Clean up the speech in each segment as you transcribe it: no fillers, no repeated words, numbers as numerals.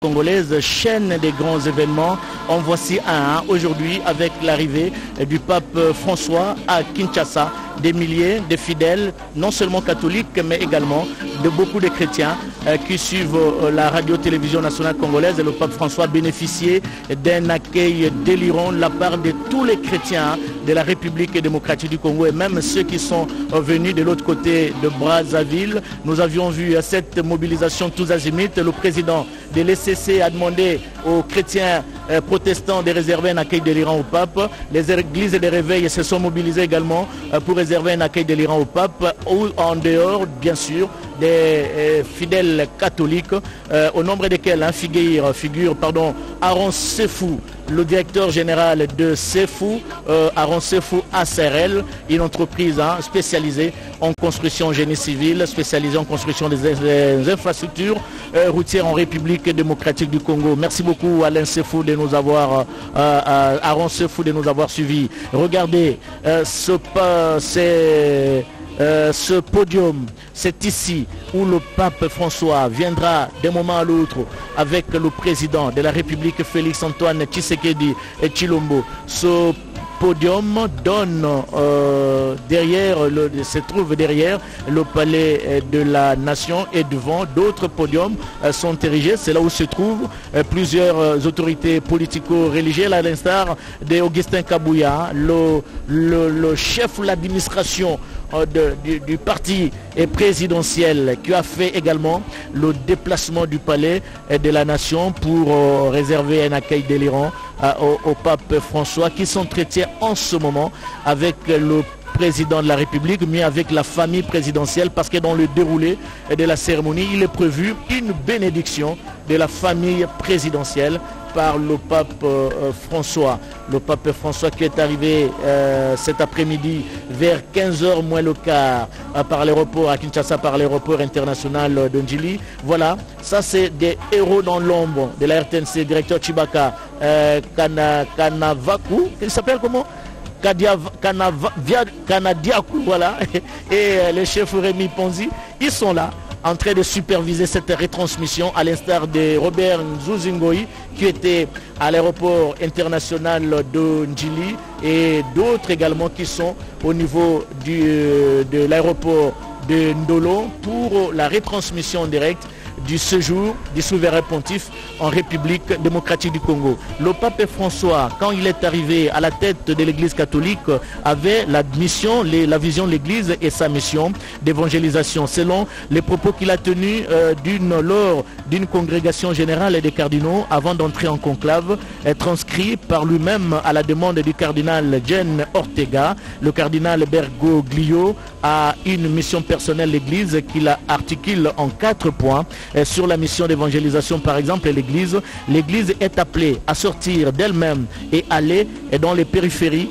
congolaise, chaîne des grands événements. En voici un aujourd'hui avec l'arrivée du pape François à Kinshasa. Des milliers de fidèles, non seulement catholiques, mais également de beaucoup de chrétiens qui suivent la radio-télévision nationale congolaise. Et le pape François a bénéficié d'un accueil délirant de la part de tous les chrétiens de la République démocratique du Congo et même ceux qui sont venus de l'autre côté de Brazzaville. Nous avions vu cette mobilisation tous azimuts. Le président de l'ECC a demandé aux chrétiens protestants de réserver un accueil délirant au pape. Les églises de réveil se sont mobilisées également pour réserver un accueil délirant au pape, ou en dehors, bien sûr, des fidèles catholiques, au nombre desquels figure Aaron Sefou, le directeur général de Sefou, Aaron Sefou ACRL, une entreprise spécialisée en construction génie civil, spécialisée en construction des infrastructures routières en République démocratique du Congo. Merci beaucoup Alain Sefou de nous avoir, Aaron Sefou de nous avoir suivis. Regardez ce podium, c'est ici où le pape François viendra d'un moment à l'autre avec le président de la République Félix Antoine Tshisekedi et Tshilombo. Ce podium donne se trouve derrière le palais de la nation et devant d'autres podiums sont érigés. C'est là où se trouvent plusieurs autorités politico-religieuses, à l'instar d'Augustin Kabouya, le chef de l'administration du parti présidentiel, qui a fait également le déplacement du palais de la nation pour réserver un accueil délirant au pape François, qui s'entretient en ce moment avec le président de la République, mais avec la famille présidentielle, parce que dans le déroulé de la cérémonie, il est prévu une bénédiction de la famille présidentielle par le pape François. Le pape François qui est arrivé cet après-midi vers 15h moins le quart par l'aéroport à Kinshasa, par l'aéroport international de Njili. Voilà, ça c'est des héros dans l'ombre de la RTNC, directeur Chibaka Kanavaku, il s'appelle comment? Kanadiakou, voilà, et le chef Rémi Ponzi, ils sont là en train de superviser cette retransmission, à l'instar de Robert Nzuzingoi qui était à l'aéroport international de Njili et d'autres également qui sont au niveau de l'aéroport de Ndolo pour la retransmission directe du séjour du souverain pontife en République démocratique du Congo. Le pape François, quand il est arrivé à la tête de l'Église catholique, avait la mission, la vision de l'Église et sa mission d'évangélisation, selon les propos qu'il a tenus lors d'une congrégation générale des cardinaux avant d'entrer en conclave, transcrit par lui-même à la demande du cardinal Jen Ortega. Le cardinal Bergoglio a une mission personnelle de l'Église qu'il articule en 4 points. Sur la mission d'évangélisation, par exemple, l'Église est appelée à sortir d'elle-même et aller dans les périphéries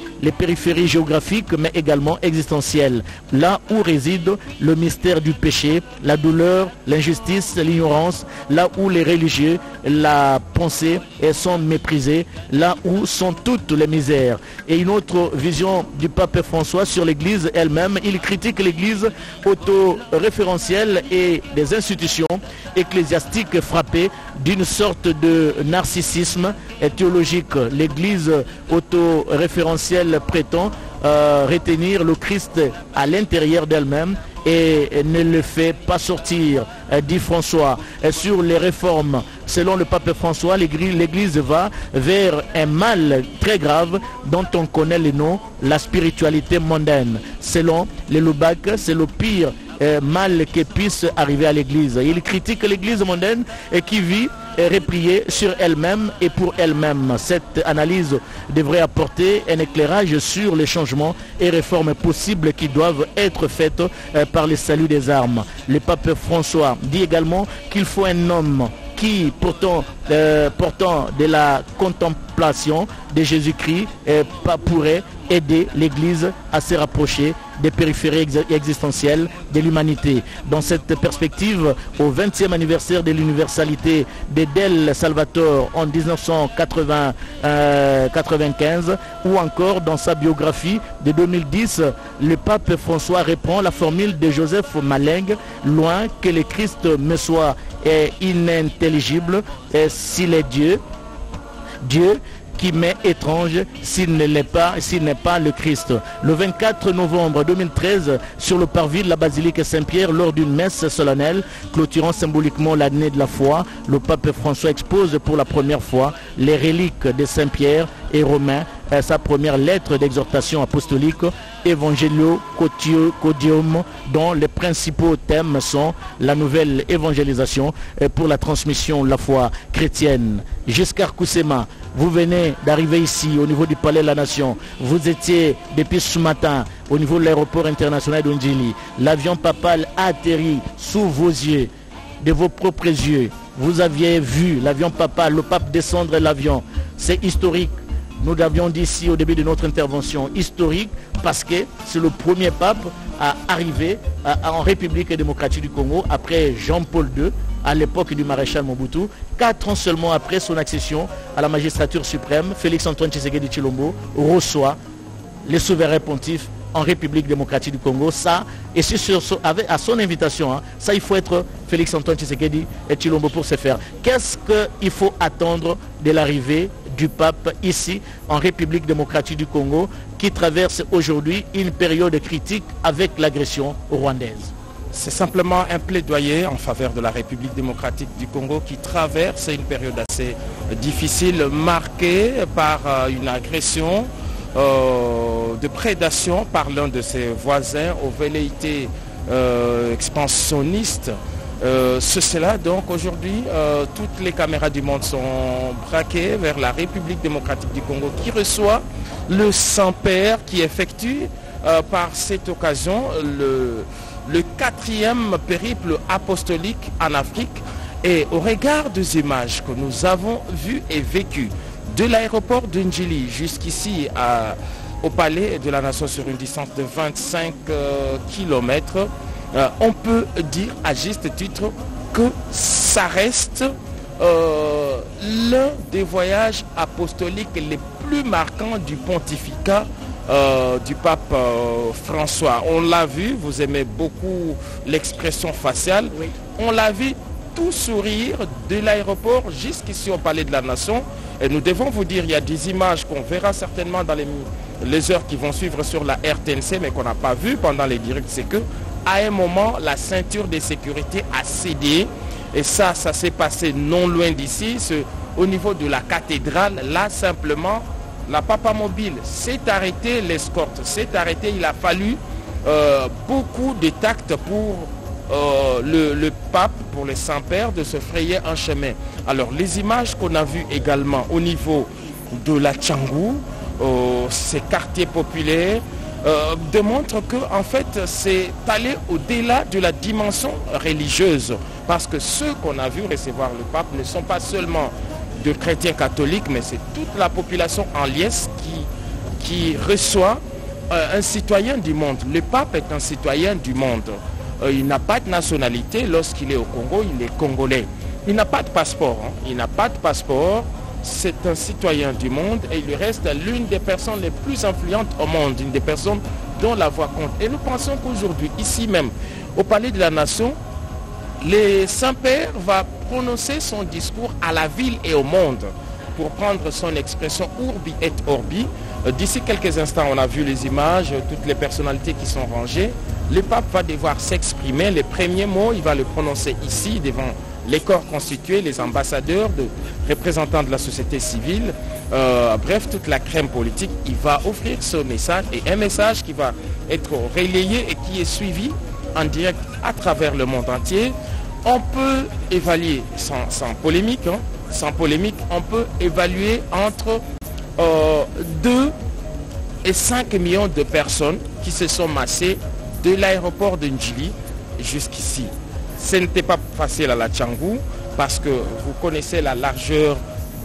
géographiques, mais également existentielles, là où réside le mystère du péché, la douleur, l'injustice, l'ignorance, là où les religieux, la pensée sont méprisés, là où sont toutes les misères. Et une autre vision du pape François sur l'Église elle-même, il critique l'Église autoréférentielle et des institutions ecclésiastiques frappées d'une sorte de narcissisme théologique. L'Église autoréférentielle prétend retenir le Christ à l'intérieur d'elle-même et ne le fait pas sortir, dit François. Sur les réformes, selon le pape François, l'Église va vers un mal très grave dont on connaît le nom, la spiritualité mondaine. Selon les Lubac, c'est le pire mal qui puisse arriver à l'Église. Il critique l'Église mondaine qui vit repliée sur elle-même et pour elle-même. Cette analyse devrait apporter un éclairage sur les changements et réformes possibles qui doivent être faites par le salut des âmes. Le pape François dit également qu'il faut un homme qui, portant de la contemplation de Jésus-Christ, pourrait aider l'Église à se rapprocher des périphéries existentielles de l'humanité. Dans cette perspective, au 20e anniversaire de l'universalité d'El Salvador en 1995, ou encore dans sa biographie de 2010, le pape François reprend la formule de Joseph Malengue: loin que le Christ me soit est inintelligible s'il est Dieu. Dieu qui m'est étrange s'il n'est pas le Christ. Le 24 novembre 2013, sur le parvis de la basilique Saint-Pierre, lors d'une messe solennelle clôturant symboliquement l'année de la foi, le pape François expose pour la première fois les reliques de Saint-Pierre et Romain, sa première lettre d'exhortation apostolique, Evangelio Codium, dont les principaux thèmes sont la nouvelle évangélisation pour la transmission de la foi chrétienne. Giscard Koussema, vous venez d'arriver ici au niveau du Palais de la Nation. Vous étiez depuis ce matin au niveau de l'aéroport international d'Ondjili. L'avion papal a atterri sous vos yeux, de vos propres yeux. Vous aviez vu l'avion papal, le pape descendre l'avion. C'est historique. Nous l'avions dit ici au début de notre intervention, historique parce que c'est le premier pape à arriver en République démocratique du Congo après Jean-Paul II, à l'époque du maréchal Mobutu. 4 ans seulement après son accession à la magistrature suprême, Félix-Antoine Tshisekedi Tshilombo reçoit les souverains pontifs en République démocratique du Congo. Ça, et c'est à son invitation, hein, ça il faut être Félix-Antoine Tshisekedi et Tshilombo pour se faire. Qu'est-ce qu'il faut attendre de l'arrivée du pape ici en République démocratique du Congo qui traverse aujourd'hui une période critique avec l'agression rwandaise? C'est simplement un plaidoyer en faveur de la République démocratique du Congo qui traverse une période assez difficile marquée par une agression de prédation par l'un de ses voisins aux velléités expansionnistes. Cela donc aujourd'hui, toutes les caméras du monde sont braquées vers la République démocratique du Congo qui reçoit le Saint-Père qui effectue par cette occasion le 4e périple apostolique en Afrique. Et au regard des images que nous avons vues et vécues de l'aéroport de Ndjili jusqu'ici au palais de la Nation sur une distance de 25 km, on peut dire à juste titre que ça reste l'un des voyages apostoliques les plus marquants du pontificat du pape François. On l'a vu, vous aimez beaucoup l'expression faciale, oui. On l'a vu tout sourire de l'aéroport jusqu'ici au palais de la Nation. Et nous devons vous dire, il y a des images qu'on verra certainement dans les heures qui vont suivre sur la RTNC, mais qu'on n'a pas vu pendant les directs, c'est que à un moment, la ceinture de sécurité a cédé. Et ça s'est passé non loin d'ici, au niveau de la cathédrale. Là, simplement, la Papa Mobile s'est arrêtée, l'escorte s'est arrêtée. Il a fallu beaucoup de tact pour le pape, pour le Saint-Père, de se frayer un chemin. Alors, les images qu'on a vues également au niveau de la Tchangou, ces quartiers populaires, démontre que en fait c'est aller au-delà de la dimension religieuse, parce que ceux qu'on a vu recevoir le pape ne sont pas seulement de chrétiens catholiques, mais c'est toute la population en liesse qui reçoit un citoyen du monde. Le pape est un citoyen du monde. Il n'a pas de nationalité. Lorsqu'il est au Congo, il est congolais. Il n'a pas de passeport, hein. Il n'a pas de passeport. C'est un citoyen du monde et il reste l'une des personnes les plus influentes au monde, une des personnes dont la voix compte. Et nous pensons qu'aujourd'hui, ici même, au Palais de la Nation, le Saint-Père va prononcer son discours à la ville et au monde, pour prendre son expression urbi et orbi. D'ici quelques instants, on a vu les images, toutes les personnalités qui sont rangées. Le pape va devoir s'exprimer. Les premiers mots, il va le prononcer ici, devant les corps constitués, les ambassadeurs, de représentants de la société civile, bref, toute la crème politique. Il va offrir ce message, et un message qui va être relayé et qui est suivi en direct à travers le monde entier. On peut évaluer, sans polémique, hein, sans polémique, on peut évaluer entre 2 et 5 millions de personnes qui se sont massées de l'aéroport de Ndjili jusqu'ici. Ce n'était pas facile à la Tchangou parce que vous connaissez la largeur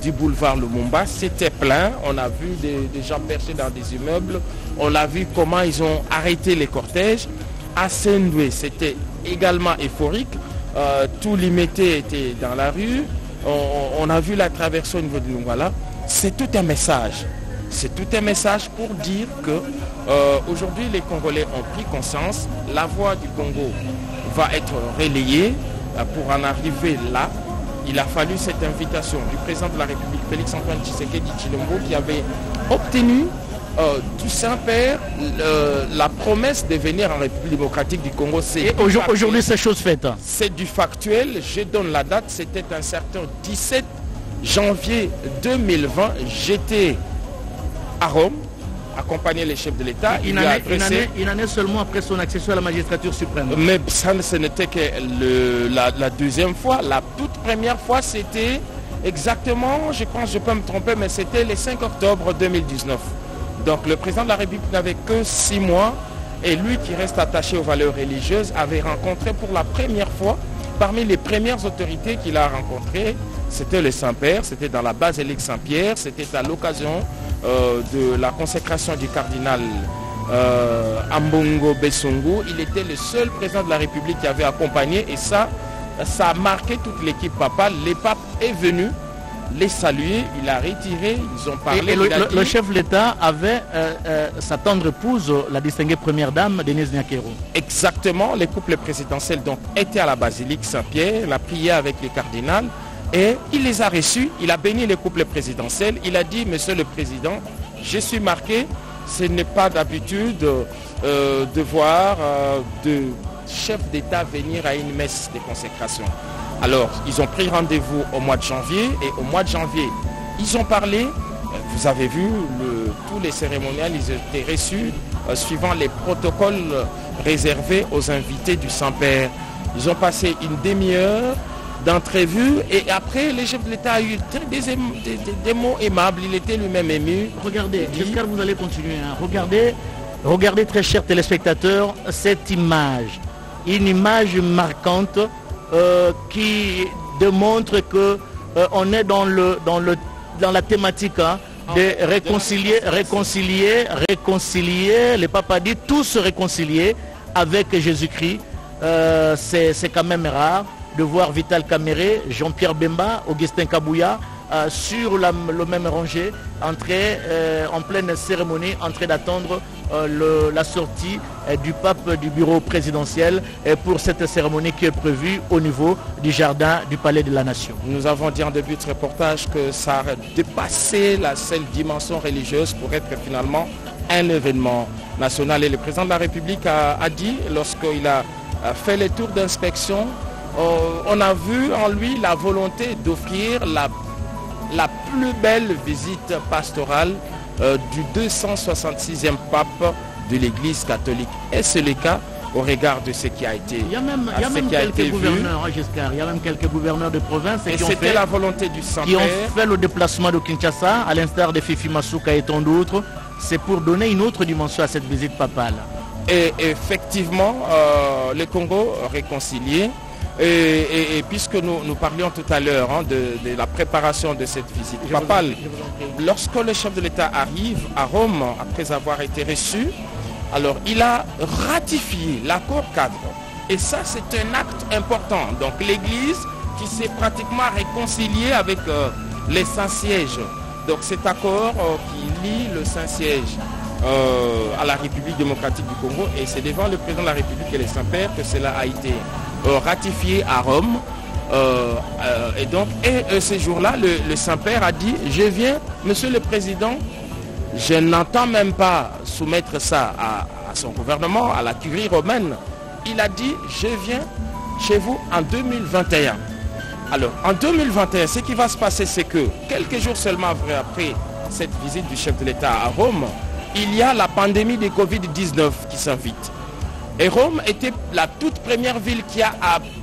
du boulevard Lumumba. C'était plein. On a vu des gens perchés dans des immeubles. On a vu comment ils ont arrêté les cortèges. À Sendoué, c'était également euphorique. Tout Limité était dans la rue. On a vu la traversée au niveau de Lungala. C'est tout un message. C'est tout un message pour dire que aujourd'hui les Congolais ont pris conscience. La voix du Congo va être relayée pour en arriver là, il a fallu cette invitation du président de la République, Félix-Antoine Tshisekedi Tshilombo, qui avait obtenu du Saint-Père la promesse de venir en République démocratique du Congo. Aujourd'hui, c'est chose faite. C'est du factuel. Je donne la date. C'était un certain 17 janvier 2020. J'étais à Rome, accompagner les chefs de l'État. Une année seulement après son accession à la magistrature suprême. Mais ça, ce n'était que la deuxième fois. La toute première fois, c'était exactement, je pense, je peux me tromper, mais c'était le 5 octobre 2019. Donc le président de la République n'avait que 6 mois et lui qui reste attaché aux valeurs religieuses avait rencontré pour la première fois, parmi les premières autorités qu'il a rencontrées, c'était le Saint-Père, c'était dans la basilique Saint-Pierre, c'était à l'occasion de la consécration du cardinal Ambongo Bessungu. Il était le seul président de la République qui avait accompagné et ça a marqué toute l'équipe papale. Le pape est venu les saluer, il a retiré, ils ont parlé. Et le chef de l'État avait sa tendre épouse, la distinguée première dame, Denise Nyakero. Exactement, les couples présidentiels donc étaient à la basilique Saint-Pierre, il a prié avec les cardinals et il les a reçus, il a béni les couples présidentiels, il a dit, monsieur le président, je suis marqué, ce n'est pas d'habitude de voir de chefs d'État venir à une messe de consécration. Alors, ils ont pris rendez-vous au mois de janvier et au mois de janvier, ils ont parlé. Vous avez vu, tous les cérémonials, ils étaient reçus suivant les protocoles réservés aux invités du Saint-Père. Ils ont passé une demi-heure d'entrevue et après, le chef de l'État a eu des mots aimables. Il était lui-même ému. Regardez, j'espère que vous allez continuer. Hein. Regardez, très chers téléspectateurs, cette image. Une image marquante qui démontre que on est dans la thématique de réconcilier. Le pape a dit tous se réconcilier avec Jésus-Christ. C'est quand même rare de voir Vital Kamere, Jean-Pierre Bemba, Augustin Kabouya sur le même rangée, en pleine cérémonie, en train d'attendre la sortie du pape du bureau présidentiel pour cette cérémonie qui est prévue au niveau du jardin du Palais de la Nation. Nous avons dit en début de ce reportage que ça a dépassé la seule dimension religieuse pour être finalement un événement national. Et le président de la République a dit, lorsqu'il a fait les tours d'inspection, on a vu en lui la volonté d'offrir la plus belle visite pastorale du 266e pape de l'Église catholique. Et c'est le cas au regard de ce qui a été vu. Il y a même quelques gouverneurs, Giscard, il y a même quelques gouverneurs de province qui ont fait la volonté du Saint-Père. Qui ont fait le déplacement de Kinshasa, à l'instar de Fifi Masuka et tant d'autres. C'est pour donner une autre dimension à cette visite papale. Et effectivement, le Congo réconcilié. Et puisque nous parlions tout à l'heure de la préparation de cette visite papale, lorsque le chef de l'État arrive à Rome, après avoir été reçu, alors il a ratifié l'accord cadre. Et ça, c'est un acte important. Donc l'Église qui s'est pratiquement réconciliée avec les Saint-Sièges. Donc cet accord qui lie le Saint-Siège à la République démocratique du Congo, et c'est devant le président de la République et les Saint-Pères que cela a été ratifié à Rome. Et donc, ce jour-là, le Saint-Père a dit, je viens, monsieur le président, je n'entends même pas soumettre ça à son gouvernement, à la curie romaine. Il a dit, je viens chez vous en 2021. Alors, en 2021, ce qui va se passer, c'est que quelques jours seulement après cette visite du chef de l'État à Rome, il y a la pandémie de Covid-19 qui s'invite. Et Rome était la toute première ville qui a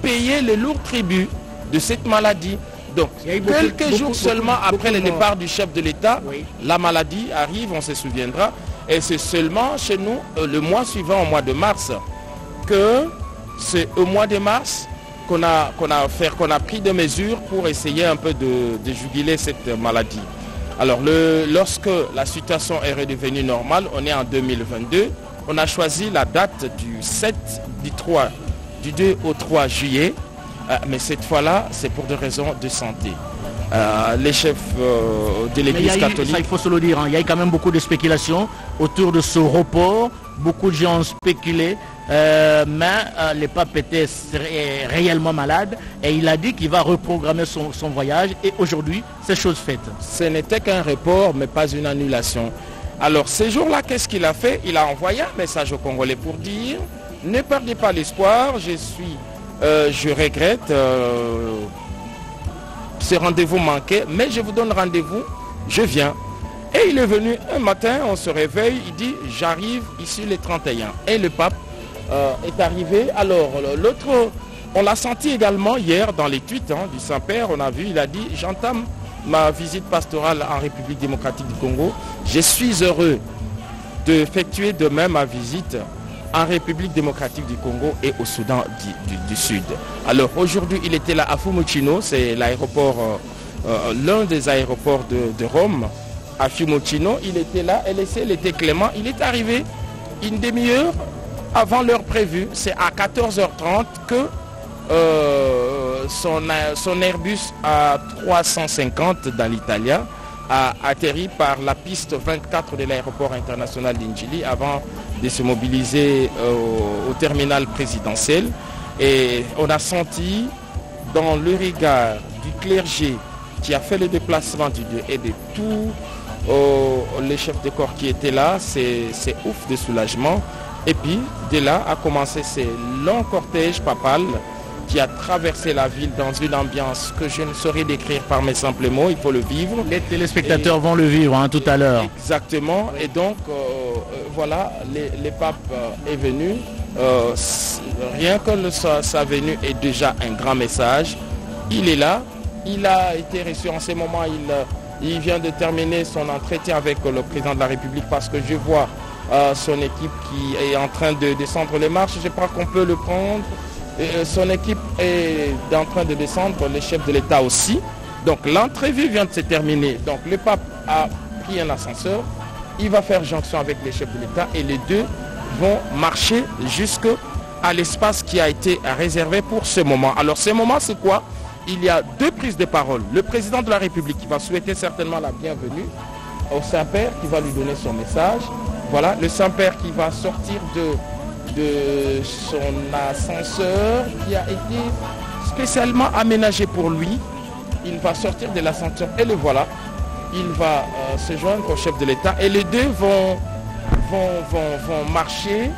payé le lourd tribut de cette maladie. Donc, quelques jours seulement après le départ du chef de l'État, la maladie arrive, on se souviendra. Et c'est seulement chez nous, le mois suivant, au mois de mars, que c'est au mois de mars qu'on a pris des mesures pour essayer un peu de juguler cette maladie. Alors, lorsque la situation est redevenue normale, on est en 2022, on a choisi la date du 2 au 3 juillet, mais cette fois-là, c'est pour des raisons de santé. Les chefs de l'Église catholique... Ça, il faut se le dire, il y a quand même beaucoup de spéculations autour de ce report. Beaucoup de gens ont spéculé mais le pape était réellement malade et il a dit qu'il va reprogrammer son voyage et aujourd'hui, c'est chose faite. Ce n'était qu'un report, mais pas une annulation. Alors, ces jours-là, qu'est-ce qu'il a fait? Il a envoyé un message aux Congolais pour dire « Ne perdez pas l'espoir, je regrette ce rendez-vous manqué, mais je vous donne rendez-vous, je viens. » Et il est venu un matin, on se réveille, il dit « J'arrive ici le 31. » Et le pape est arrivé. Alors, l'autre, on l'a senti également hier dans les tweets du Saint-Père, on a vu, il a dit « J'entame ma visite pastorale en République démocratique du Congo. Je suis heureux d'effectuer demain ma visite en République démocratique du Congo et au Soudan du Sud. » Alors aujourd'hui, il était là à Fiumicino, c'est l'aéroport, l'un des aéroports de Rome. À Fiumicino, il était là, et il était clément. Il est arrivé une demi-heure avant l'heure prévue. C'est à 14h30 que son Airbus A350 dans l'Italia a atterri par la piste 24 de l'aéroport international d'Indjili avant de se mobiliser au terminal présidentiel. Et on a senti dans le regard du clergé qui a fait le déplacement du Dieu et de tous les chefs de corps qui étaient là, c'est ouf de soulagement. Et puis de là a commencé ce long cortège papal qui a traversé la ville dans une ambiance que je ne saurais décrire par mes simples mots, il faut le vivre. Les téléspectateurs vont le vivre tout à l'heure. Exactement, et donc voilà, le pape est venu. Rien que sa venue est déjà un grand message. Il est là, il a été reçu en ce moment, il vient de terminer son entretien avec le président de la République parce que je vois son équipe qui est en train de descendre les marches. Je crois qu'on peut le prendre. Son équipe est en train de descendre, le chef de l'État aussi. Donc l'entrevue vient de se terminer. Donc le pape a pris un ascenseur. Il va faire jonction avec les chefs de l'État et les deux vont marcher jusqu'à l'espace qui a été réservé pour ce moment. Alors ce moment, c'est quoi? Il y a deux prises de parole. Le président de la République qui va souhaiter certainement la bienvenue au Saint-Père qui va lui donner son message. Voilà, le Saint-Père qui va sortir de son ascenseur qui a été spécialement aménagé pour lui. Il va sortir de l'ascenseur et le voilà. Il va se joindre au chef de l'État et les deux vont marcher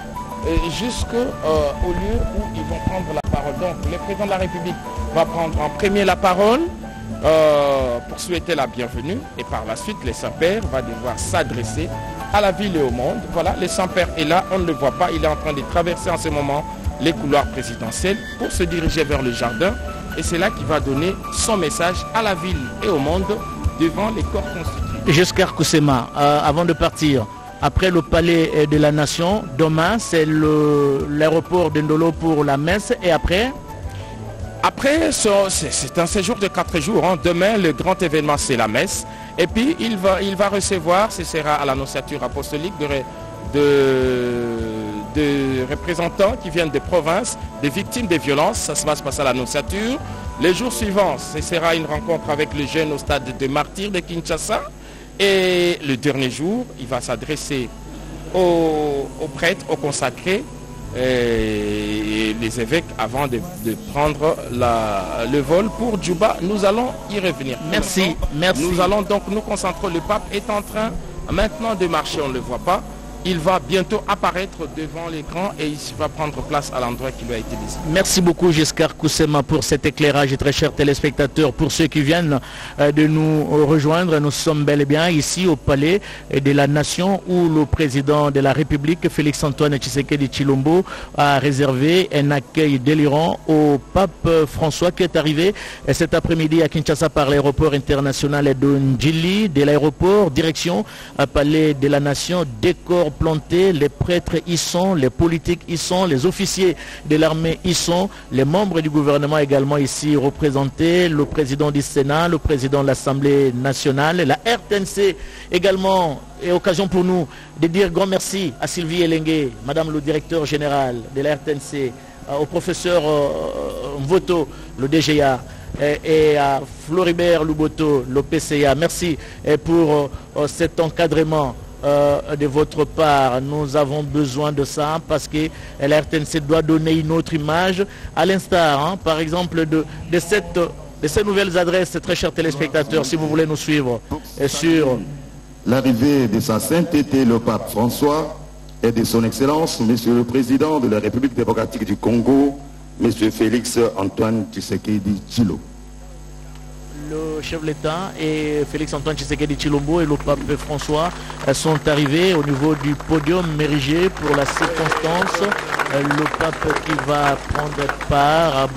jusqu'au lieu où ils vont prendre la parole. Donc le président de la République va prendre en premier la parole pour souhaiter la bienvenue et par la suite le Saint-Père va devoir s'adresser à la ville et au monde. Voilà, le Saint-Père est là, on ne le voit pas, il est en train de traverser en ce moment les couloirs présidentiels pour se diriger vers le jardin et c'est là qu'il va donner son message à la ville et au monde devant les corps constitués. Giscard Koussema, avant de partir, après le palais de la Nation, demain c'est l'aéroport de Ndolo pour la messe et après c'est un séjour de 4 jours. Demain, le grand événement, c'est la messe. Et puis, il va recevoir, ce sera à l'annonciature apostolique, de représentants qui viennent des provinces, des victimes des violences. Ça va se passer à l'annonciature. Les jours suivants, ce sera une rencontre avec les jeunes au stade de Martyrs de Kinshasa. Et le dernier jour, il va s'adresser aux prêtres, aux consacrés, et les évêques avant de prendre le vol pour Djouba. Nous allons y revenir. Merci. Nous allons donc nous concentrer. Le pape est en train maintenant de marcher, on ne le voit pas. Il va bientôt apparaître devant l'écran et il va prendre place à l'endroit qui lui a été désigné. Merci beaucoup Giscard Koussema pour cet éclairage, très chers téléspectateurs. Pour ceux qui viennent de nous rejoindre, nous sommes bel et bien ici au Palais de la Nation où le président de la République, Félix-Antoine Tshisekedi Tshilombo, a réservé un accueil délirant au pape François qui est arrivé cet après-midi à Kinshasa par l'aéroport international de Ndjili. De l'aéroport, direction Palais de la Nation, décor plantés, les prêtres y sont, les politiques y sont, les officiers de l'armée y sont, les membres du gouvernement également ici représentés, le président du Sénat, le président de l'Assemblée nationale, la RTNC également. Et occasion pour nous de dire grand merci à Sylvie Elengue, madame le directeur général de la RTNC, au professeur Mvoto, le DGA, et à Floribert Luboto, le PCA. Merci pour cet encadrement de votre part. Nous avons besoin de ça parce que la RTNC doit donner une autre image, à l'instar, par exemple, de ces nouvelles adresses, très chers téléspectateurs, si vous voulez nous suivre sur l'arrivée de sa sainteté le pape François et de son excellence, Monsieur le Président de la République démocratique du Congo, Monsieur Félix Antoine Tshisekedi Tshilombo. Le chef de l'État et Félix Antoine Tshisekedi Tshilombo et le pape François sont arrivés au niveau du podium érigé pour la circonstance. Le pape qui va prendre part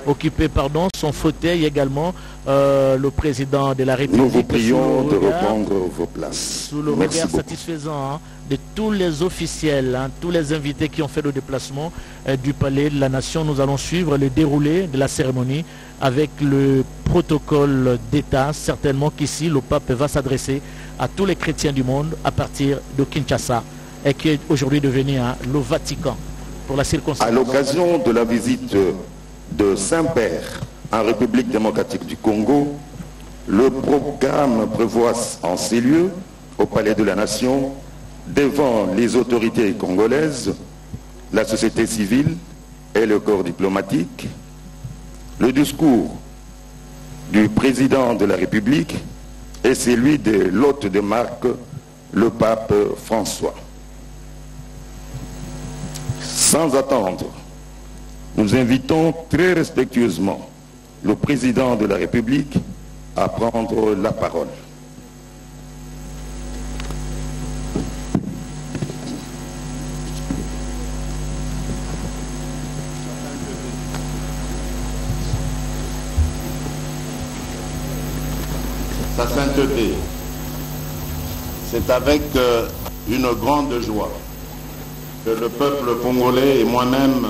occuper son fauteuil également, le président de la République. Nous vous prions de reprendre vos places. Sous le regard satisfaisant de tous les officiels, tous les invités qui ont fait le déplacement du palais de la nation, nous allons suivre le déroulé de la cérémonie avec le protocole d'État. Certainement qu'ici, le pape va s'adresser à tous les chrétiens du monde à partir de Kinshasa et qui est aujourd'hui devenu le Vatican pour la circonstance. À l'occasion de la visite de Saint-Père en République démocratique du Congo, le programme prévoit en ces lieux, au Palais de la Nation, devant les autorités congolaises, la société civile et le corps diplomatique, le discours du président de la République et celui de l'hôte de marque, le pape François. Sans attendre, nous invitons très respectueusement le président de la République à prendre la parole. Sa sainteté, c'est avec une grande joie que le peuple congolais et moi-même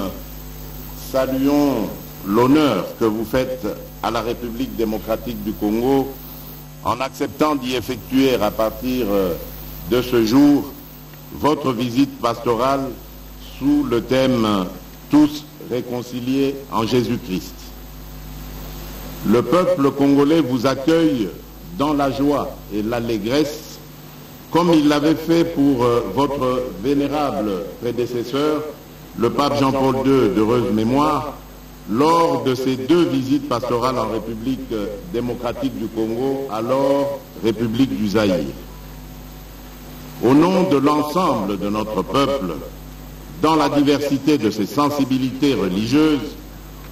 saluons l'honneur que vous faites à la République démocratique du Congo en acceptant d'y effectuer à partir de ce jour votre visite pastorale sous le thème « Tous réconciliés en Jésus-Christ ». Le peuple congolais vous accueille dans la joie et l'allégresse, comme il l'avait fait pour votre vénérable prédécesseur, le pape Jean-Paul II d'heureuse mémoire, lors de ses 2 visites pastorales en République démocratique du Congo, alors République du Zaïre. Au nom de l'ensemble de notre peuple, dans la diversité de ses sensibilités religieuses,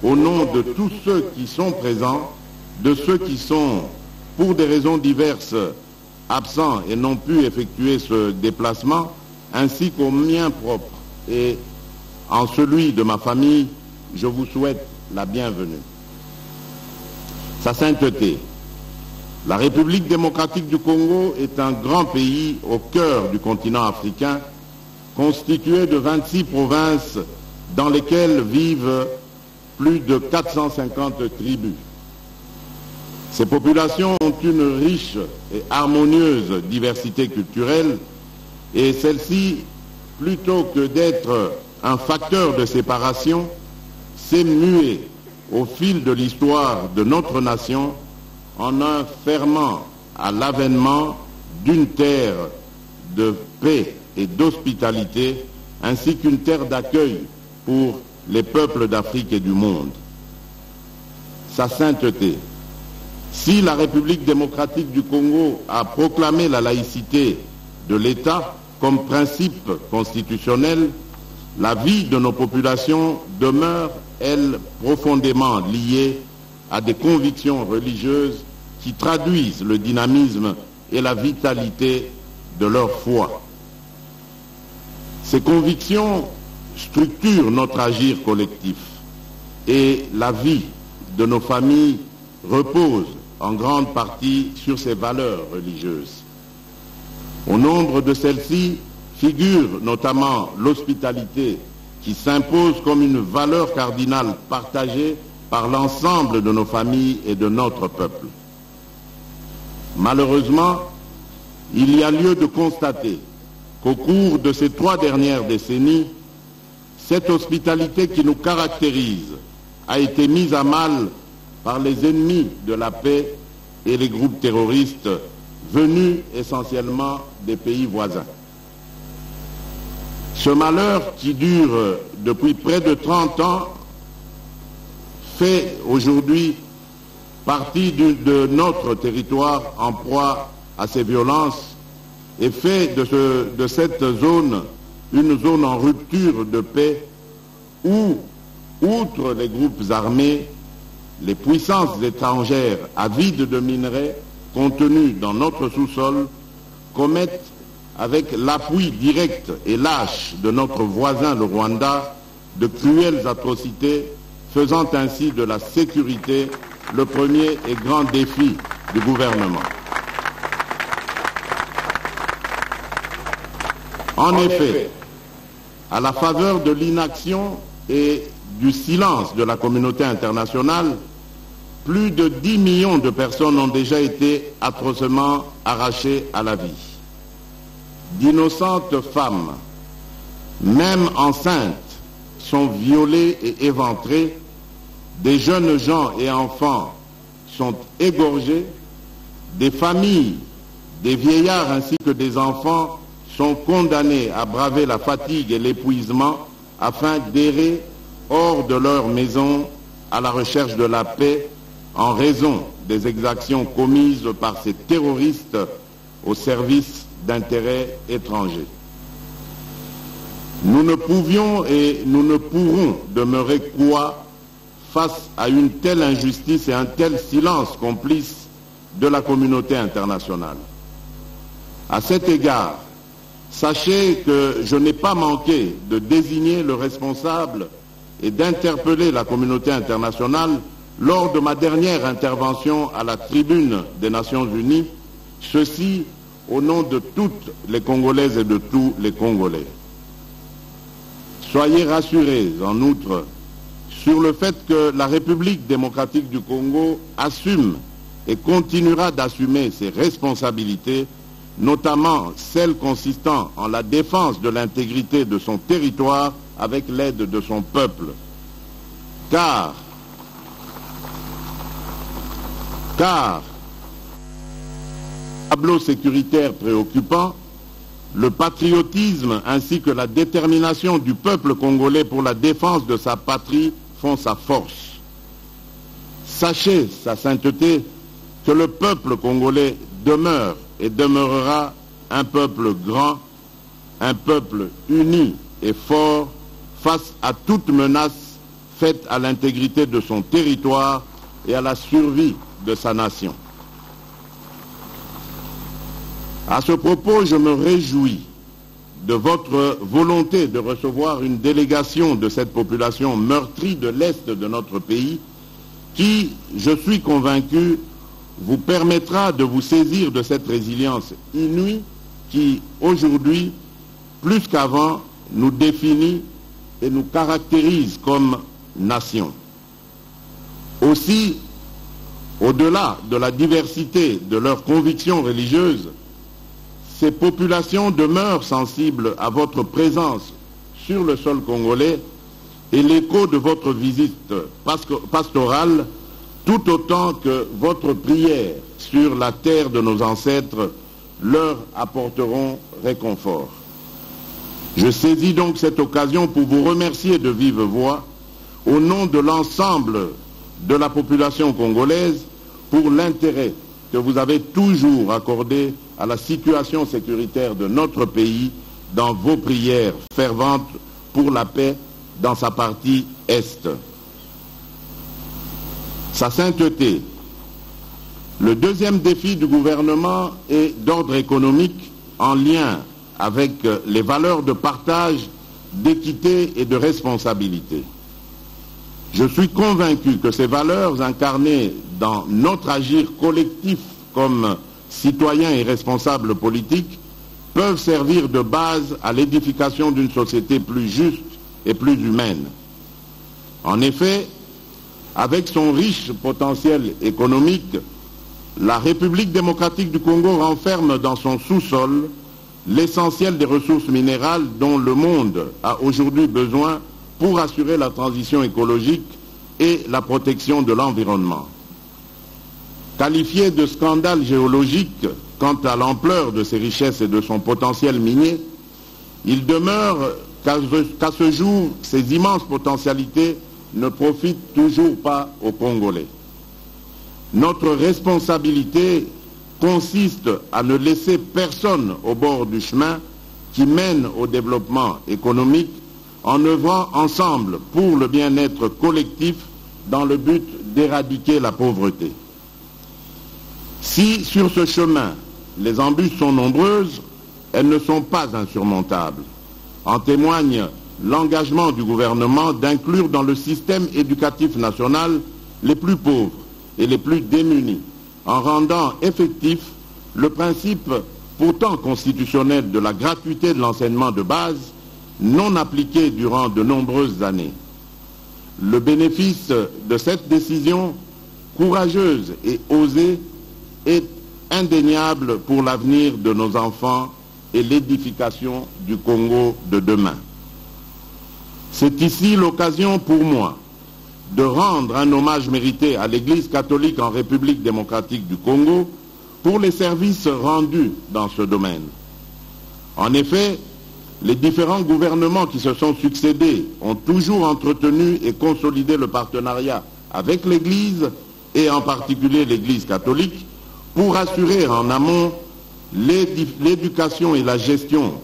au nom de tous ceux qui sont présents, de ceux qui sont, pour des raisons diverses, absents et n'ont pu effectuer ce déplacement, ainsi qu'au mien propre et en celui de ma famille, je vous souhaite la bienvenue. Sa sainteté, la République démocratique du Congo est un grand pays au cœur du continent africain, constitué de 26 provinces dans lesquelles vivent plus de 450 tribus. Ces populations ont une riche et harmonieuse diversité culturelle et celle-ci, plutôt que d'être un facteur de séparation, s'est muée au fil de l'histoire de notre nation en un ferment à l'avènement d'une terre de paix et d'hospitalité ainsi qu'une terre d'accueil pour les peuples d'Afrique et du monde. Sa sainteté. Si la République démocratique du Congo a proclamé la laïcité de l'État comme principe constitutionnel, la vie de nos populations demeure, elle, profondément liée à des convictions religieuses qui traduisent le dynamisme et la vitalité de leur foi. Ces convictions structurent notre agir collectif et la vie de nos familles repose en grande partie sur ces valeurs religieuses. Au nombre de celles-ci figure notamment l'hospitalité qui s'impose comme une valeur cardinale partagée par l'ensemble de nos familles et de notre peuple. Malheureusement, il y a lieu de constater qu'au cours de ces 3 dernières décennies, cette hospitalité qui nous caractérise a été mise à mal par les ennemis de la paix et les groupes terroristes venus essentiellement des pays voisins. Ce malheur qui dure depuis près de 30 ans fait aujourd'hui partie de notre territoire en proie à ces violences et fait de cette zone une zone en rupture de paix où, outre les groupes armés, les puissances étrangères avides de minerais contenus dans notre sous-sol commettent, avec l'appui direct et lâche de notre voisin le Rwanda, de cruelles atrocités, faisant ainsi de la sécurité le premier et grand défi du gouvernement. En effet, à la faveur de l'inaction et du silence de la communauté internationale, plus de 10 millions de personnes ont déjà été atrocement arrachées à la vie. D'innocentes femmes, même enceintes, sont violées et éventrées. Des jeunes gens et enfants sont égorgés. Des familles, des vieillards ainsi que des enfants sont condamnés à braver la fatigue et l'épuisement afin d'errer hors de leur maison à la recherche de la paix en raison des exactions commises par ces terroristes au service d'intérêts étrangers. Nous ne pouvions et nous ne pourrons demeurer cois face à une telle injustice et un tel silence complice de la communauté internationale. À cet égard, sachez que je n'ai pas manqué de désigner le responsable et d'interpeller la communauté internationale lors de ma dernière intervention à la tribune des Nations Unies, ceci au nom de toutes les Congolaises et de tous les Congolais. Soyez rassurés, en outre, sur le fait que la République démocratique du Congo assume et continuera d'assumer ses responsabilités, notamment celles consistant en la défense de l'intégrité de son territoire avec l'aide de son peuple. Car tableau sécuritaire préoccupant, le patriotisme ainsi que la détermination du peuple congolais pour la défense de sa patrie font sa force. Sachez, sa sainteté, que le peuple congolais demeure et demeurera un peuple grand, un peuple uni et fort face à toute menace faite à l'intégrité de son territoire et à la survie de sa nation. À ce propos, je me réjouis de votre volonté de recevoir une délégation de cette population meurtrie de l'Est de notre pays qui, je suis convaincu, vous permettra de vous saisir de cette résilience inouïe qui, aujourd'hui, plus qu'avant, nous définit et nous caractérise comme nation. Aussi, au-delà de la diversité de leurs convictions religieuses, ces populations demeurent sensibles à votre présence sur le sol congolais et l'écho de votre visite pastorale, tout autant que votre prière sur la terre de nos ancêtres leur apporteront réconfort. Je saisis donc cette occasion pour vous remercier de vive voix, au nom de l'ensemble de la population congolaise, pour l'intérêt que vous avez toujours accordé à la situation sécuritaire de notre pays dans vos prières ferventes pour la paix dans sa partie Est. Sa sainteté. Le deuxième défi du gouvernement est d'ordre économique en lien avec les valeurs de partage, d'équité et de responsabilité. Je suis convaincu que ces valeurs incarnées dans notre agir collectif comme citoyens et responsables politiques peuvent servir de base à l'édification d'une société plus juste et plus humaine. En effet, avec son riche potentiel économique, la République démocratique du Congo renferme dans son sous-sol l'essentiel des ressources minérales dont le monde a aujourd'hui besoin pour assurer la transition écologique et la protection de l'environnement. Qualifié de scandale géologique quant à l'ampleur de ses richesses et de son potentiel minier, il demeure qu'à ce jour, ces immenses potentialités ne profitent toujours pas aux Congolais. Notre responsabilité consiste à ne laisser personne au bord du chemin qui mène au développement économique en œuvrant ensemble pour le bien-être collectif dans le but d'éradiquer la pauvreté. Si sur ce chemin, les embûches sont nombreuses, elles ne sont pas insurmontables. En témoigne l'engagement du gouvernement d'inclure dans le système éducatif national les plus pauvres et les plus démunis, en rendant effectif le principe pourtant constitutionnel de la gratuité de l'enseignement de base, non appliqué durant de nombreuses années. Le bénéfice de cette décision courageuse et osée est indéniable pour l'avenir de nos enfants et l'édification du Congo de demain. C'est ici l'occasion pour moi de rendre un hommage mérité à l'Église catholique en République démocratique du Congo pour les services rendus dans ce domaine. En effet, les différents gouvernements qui se sont succédés ont toujours entretenu et consolidé le partenariat avec l'Église, et en particulier l'Église catholique, pour assurer en amont l'éducation et la gestion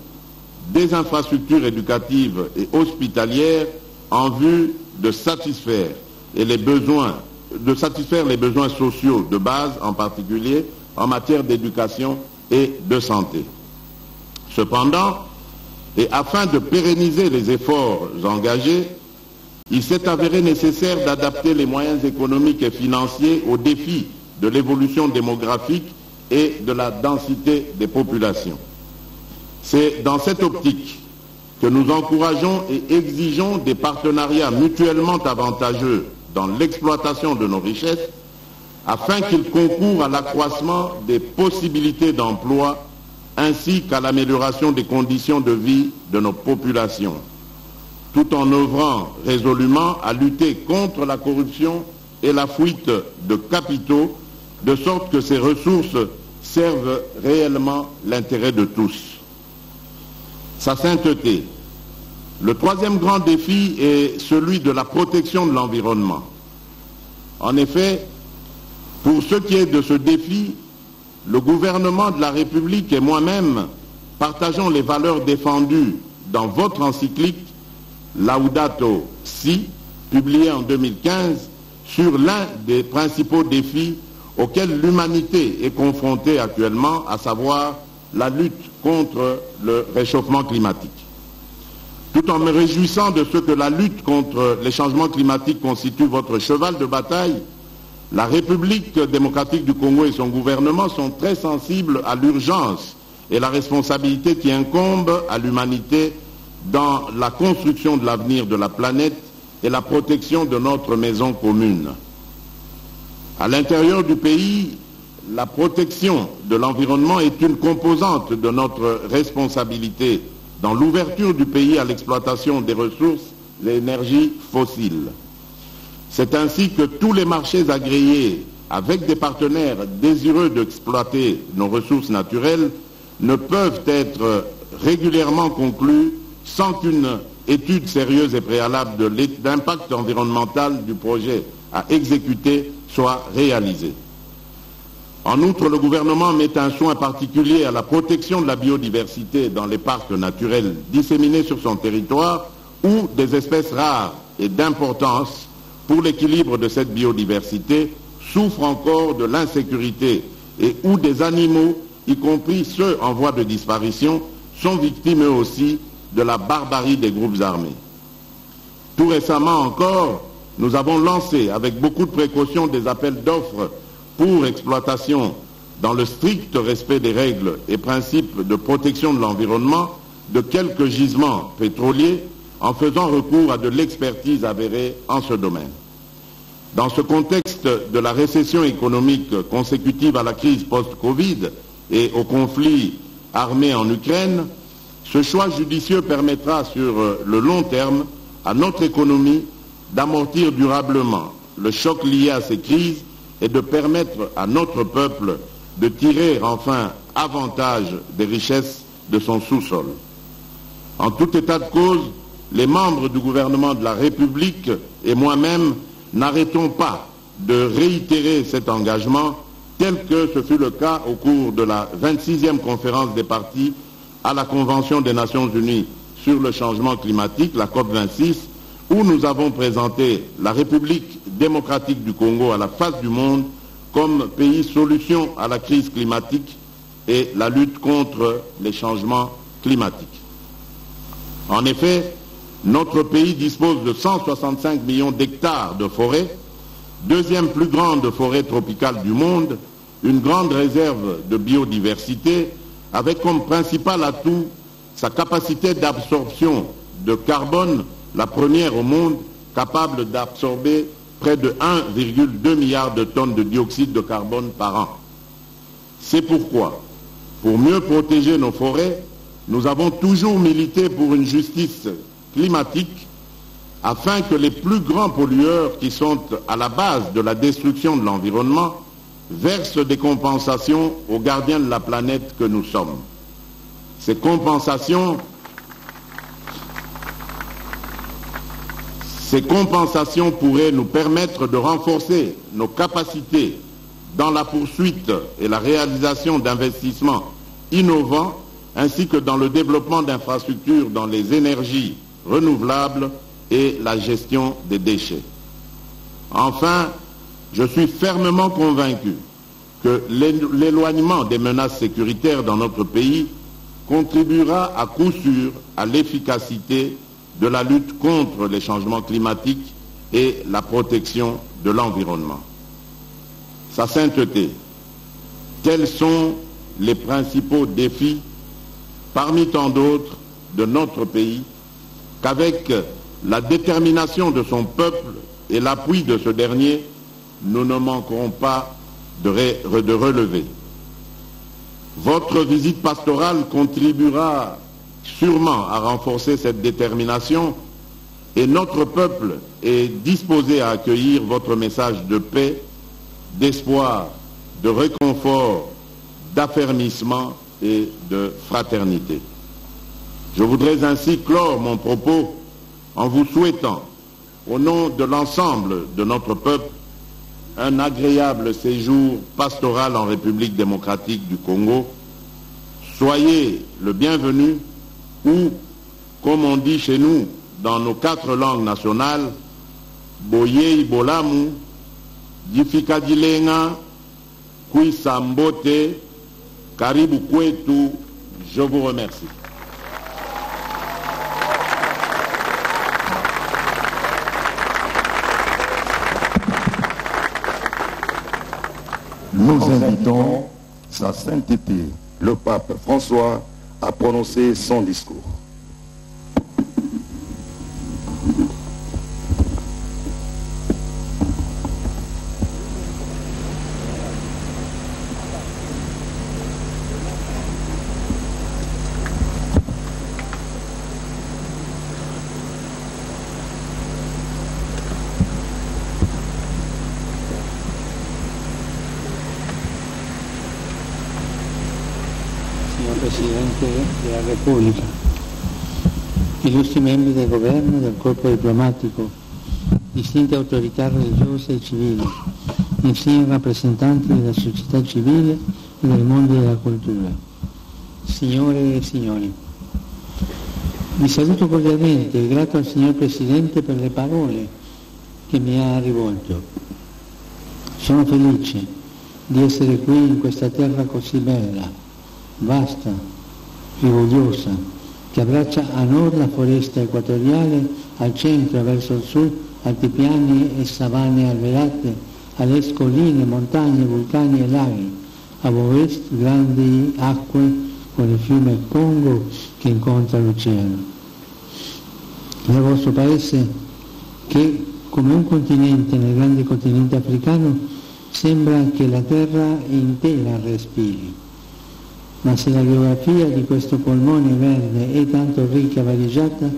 des infrastructures éducatives et hospitalières en vue de satisfaire les besoins sociaux de base, en particulier en matière d'éducation et de santé. Cependant, et afin de pérenniser les efforts engagés, il s'est avéré nécessaire d'adapter les moyens économiques et financiers aux défis de l'évolution démographique et de la densité des populations. C'est dans cette optique que nous encourageons et exigeons des partenariats mutuellement avantageux dans l'exploitation de nos richesses, afin qu'ils concourent à l'accroissement des possibilités d'emploi ainsi qu'à l'amélioration des conditions de vie de nos populations, tout en œuvrant résolument à lutter contre la corruption et la fuite de capitaux, de sorte que ces ressources servent réellement l'intérêt de tous. Sa sainteté. Le troisième grand défi est celui de la protection de l'environnement. En effet, pour ce qui est de ce défi, le gouvernement de la République et moi-même partageons les valeurs défendues dans votre encyclique Laudato Si, publiée en 2015, sur l'un des principaux défis auxquels l'humanité est confrontée actuellement, à savoir la lutte contre le réchauffement climatique. Tout en me réjouissant de ce que la lutte contre les changements climatiques constitue votre cheval de bataille, la République démocratique du Congo et son gouvernement sont très sensibles à l'urgence et la responsabilité qui incombe à l'humanité dans la construction de l'avenir de la planète et la protection de notre maison commune. À l'intérieur du pays, la protection de l'environnement est une composante de notre responsabilité dans l'ouverture du pays à l'exploitation des ressources et énergies fossiles. C'est ainsi que tous les marchés agréés avec des partenaires désireux d'exploiter nos ressources naturelles ne peuvent être régulièrement conclus sans qu'une étude sérieuse et préalable de l'impact environnemental du projet à exécuter soit réalisée. En outre, le gouvernement met un soin particulier à la protection de la biodiversité dans les parcs naturels disséminés sur son territoire où des espèces rares et d'importance pour l'équilibre de cette biodiversité souffrent encore de l'insécurité et où des animaux, y compris ceux en voie de disparition, sont victimes eux aussi de la barbarie des groupes armés. Tout récemment encore, nous avons lancé avec beaucoup de précautions des appels d'offres pour exploitation dans le strict respect des règles et principes de protection de l'environnement de quelques gisements pétroliers en faisant recours à de l'expertise avérée en ce domaine. Dans ce contexte de la récession économique consécutive à la crise post-Covid et au conflit armé en Ukraine, ce choix judicieux permettra sur le long terme à notre économie d'amortir durablement le choc lié à ces crises est de permettre à notre peuple de tirer enfin avantage des richesses de son sous-sol. En tout état de cause, les membres du gouvernement de la République et moi-même n'arrêtons pas de réitérer cet engagement tel que ce fut le cas au cours de la 26e conférence des partis à la Convention des Nations Unies sur le changement climatique, la COP26, où nous avons présenté la République démocratique du Congo à la face du monde comme pays solution à la crise climatique et la lutte contre les changements climatiques. En effet, notre pays dispose de 165 millions d'hectares de forêt, deuxième plus grande forêt tropicale du monde, une grande réserve de biodiversité, avec comme principal atout sa capacité d'absorption de carbone, la première au monde, capable d'absorber près de 1,2 milliard de tonnes de dioxyde de carbone par an. C'est pourquoi, pour mieux protéger nos forêts, nous avons toujours milité pour une justice climatique afin que les plus grands pollueurs qui sont à la base de la destruction de l'environnement versent des compensations aux gardiens de la planète que nous sommes. Ces compensations pourraient nous permettre de renforcer nos capacités dans la poursuite et la réalisation d'investissements innovants ainsi que dans le développement d'infrastructures dans les énergies renouvelables et la gestion des déchets. Enfin, je suis fermement convaincu que l'éloignement des menaces sécuritaires dans notre pays contribuera à coup sûr à l'efficacité de la lutte contre les changements climatiques et la protection de l'environnement. Sa sainteté, quels sont les principaux défis parmi tant d'autres de notre pays qu'avec la détermination de son peuple et l'appui de ce dernier, nous ne manquerons pas de relever. Votre visite pastorale contribuera sûrement à renforcer cette détermination et notre peuple est disposé à accueillir votre message de paix, d'espoir, de réconfort, d'affermissement et de fraternité. Je voudrais ainsi clore mon propos en vous souhaitant, au nom de l'ensemble de notre peuple, un agréable séjour pastoral en République démocratique du Congo. Soyez le bienvenu ou, comme on dit chez nous dans nos 4 langues nationales, Boye Bolamu, Difikadilenga, Kuisambote, Karibu Kwetu, je vous remercie. Nous invitons Sa Sainteté, le pape François, à prononcer son discours. Presidente della Repubblica, illustri membri del governo e del corpo diplomatico, distinte autorità religiose e civili, insieme rappresentanti della società civile e del mondo della cultura, signore e signori. Vi saluto cordialmente e grato al signor Presidente per le parole che mi ha rivolto. Sono felice di essere qui in questa terra così bella, vasta, rigogliosa, che abbraccia a nord la foresta equatoriale, al centro e verso il sud altipiani e savane alberate, all'est colline, montagne, vulcani e laghi, a ovest grandi acque con il fiume Congo che incontra l'oceano. Nel vostro paese, che come un continente nel grande continente africano, sembra che la terra intera respiri. Ma se la geografia di questo polmone verde è tanto ricca e variegata,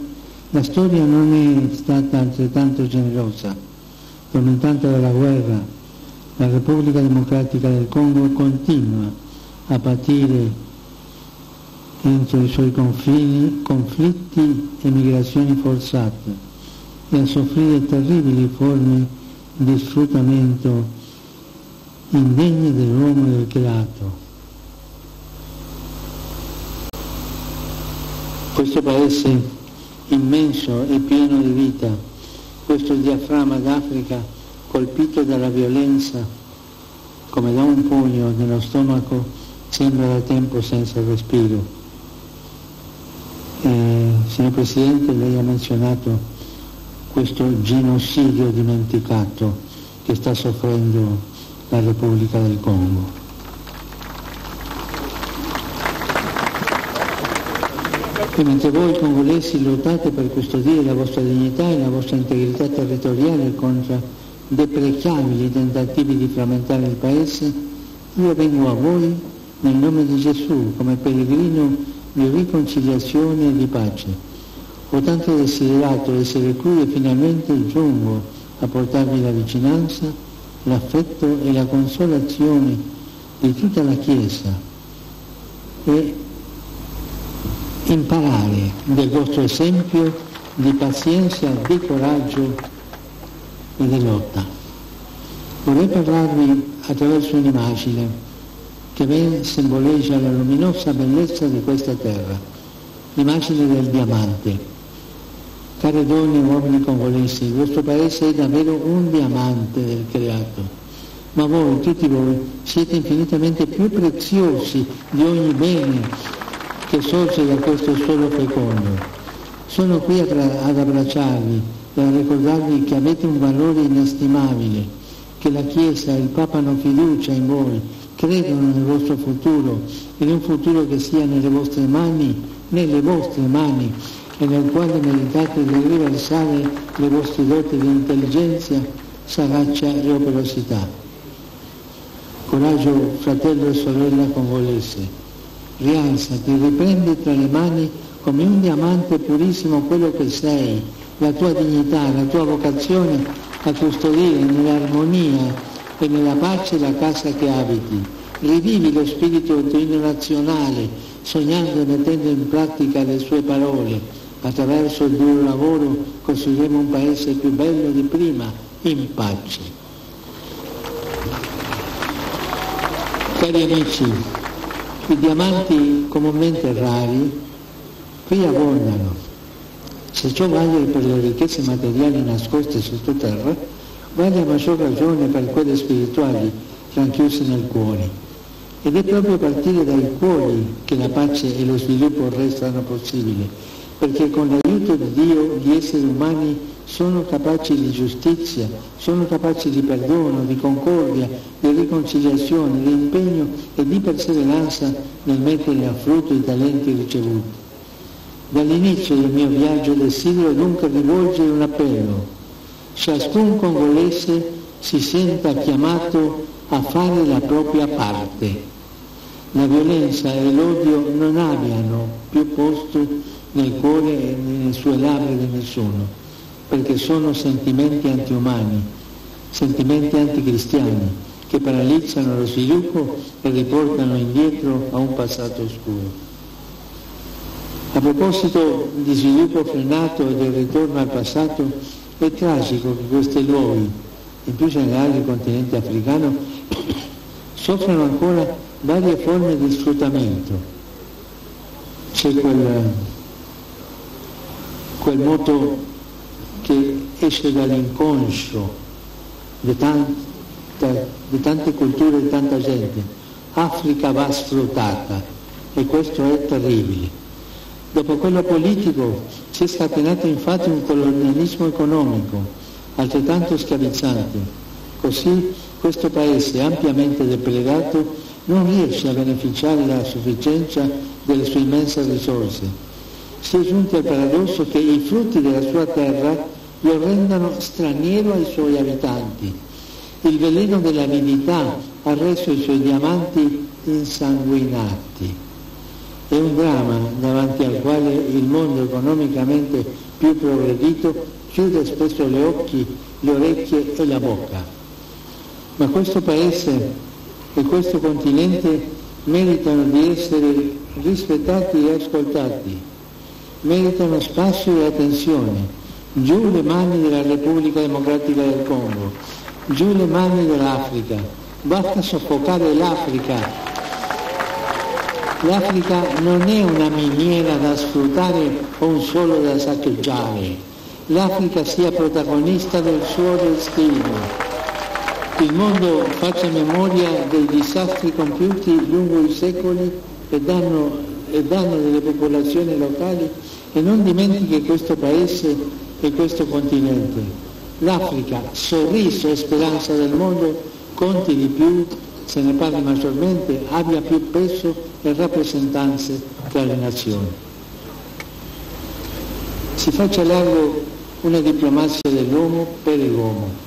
la storia non è stata altrettanto generosa. Tormentata dalla guerra, La Repubblica Democratica del Congo continua a patire entro i suoi confini conflitti e migrazioni forzate e a soffrire terribili forme di sfruttamento indegne dell'uomo e del creato. Questo paese immenso e pieno di vita, questo diaframma d'Africa colpito dalla violenza come da un pugno nello stomaco, sembra da tempo senza respiro. Signor Presidente, lei ha menzionato questo genocidio dimenticato che sta soffrendo la Repubblica del Congo. E mentre voi congolesi lottate per custodire la vostra dignità e la vostra integrità territoriale contro deprecabili tentativi di frammentare il Paese, io vengo a voi nel nome di Gesù come pellegrino di riconciliazione e di pace. Ho tanto desiderato essere qui e finalmente giungo a portarvi la vicinanza, l'affetto e la consolazione di tutta la Chiesa e imparare del vostro esempio di pazienza, di coraggio e di lotta. Vorrei parlarvi attraverso un'immagine che ben simboleggia la luminosa bellezza di questa terra, l'immagine del diamante. Care donne e uomini congolesi, il vostro paese è davvero un diamante del creato, ma voi, tutti voi, siete infinitamente più preziosi di ogni bene che sorge da questo suolo fecondo. Sono qui ad abbracciarvi e a ricordarvi che avete un valore inestimabile, che la Chiesa e il Papa hanno fiducia in voi, credono nel vostro futuro, in un futuro che sia nelle vostre mani e nel quale meritate di riversare le vostre doti di intelligenza, sagacia e operosità. Coraggio, fratello e sorella congolese. Rialzati, riprendi tra le mani come un diamante purissimo quello che sei, la tua dignità, la tua vocazione a custodire nell'armonia e nella pace la casa che abiti. Rivivi lo spirito trino nazionale, sognando e mettendo in pratica le sue parole. Attraverso il duro lavoro costruiremo un paese più bello di prima, in pace. Cari amici, i diamanti comunemente rari qui abbondano. Se ciò vale per le ricchezze materiali nascoste sottoterra, vale a maggior ragione per quelle spirituali ranchiuse nel cuore. Ed è proprio a partire dai cuori che la pace e lo sviluppo restano possibili, perché con l'aiuto di Dio gli esseri umani sono capaci di giustizia, sono capaci di perdono, di concordia, di riconciliazione, di impegno e di perseveranza nel mettere a frutto i talenti ricevuti. Dall'inizio del mio viaggio desidero dunque rivolgere un appello. Ciascun congolese si senta chiamato a fare la propria parte. La violenza e l'odio non abbiano più posto nel cuore e nelle sue labbra di nessuno, perché sono sentimenti antiumani, sentimenti anticristiani, che paralizzano lo sviluppo e riportano indietro a un passato oscuro. A proposito di sviluppo frenato e del ritorno al passato, è tragico che questi luoghi, in più generale il continente africano, soffrono ancora varie forme di sfruttamento. C'è quel moto che esce dall'inconscio di tante culture e di tanta gente. Africa va sfruttata e questo è terribile. Dopo quello politico si è scatenato infatti un colonialismo economico altrettanto schiavizzante. Così questo paese ampiamente depredato non riesce a beneficiare della sufficienza delle sue immense risorse. Si è giunti al paradosso che i frutti della sua terra lo rendano straniero ai suoi abitanti. Il veleno dell'avidità ha reso i suoi diamanti insanguinati. È un dramma davanti al quale il mondo economicamente più progredito chiude spesso gli occhi, le orecchie e la bocca. Ma questo Paese e questo continente meritano di essere rispettati e ascoltati, meritano spazio e attenzione. Giù le mani della Repubblica Democratica del Congo, giù le mani dell'Africa, basta soffocare l'Africa. L'Africa non è una miniera da sfruttare o un suolo da saccheggiare. L'Africa sia protagonista del suo destino. Il mondo faccia memoria dei disastri compiuti lungo i secoli e danno delle popolazioni locali e non dimentichi questo Paese e questo continente. L'Africa, sorriso e speranza del mondo, conti di più, se ne parli maggiormente, abbia più peso e rappresentanze tra le nazioni. Si faccia largo una diplomazia dell'uomo per l'uomo,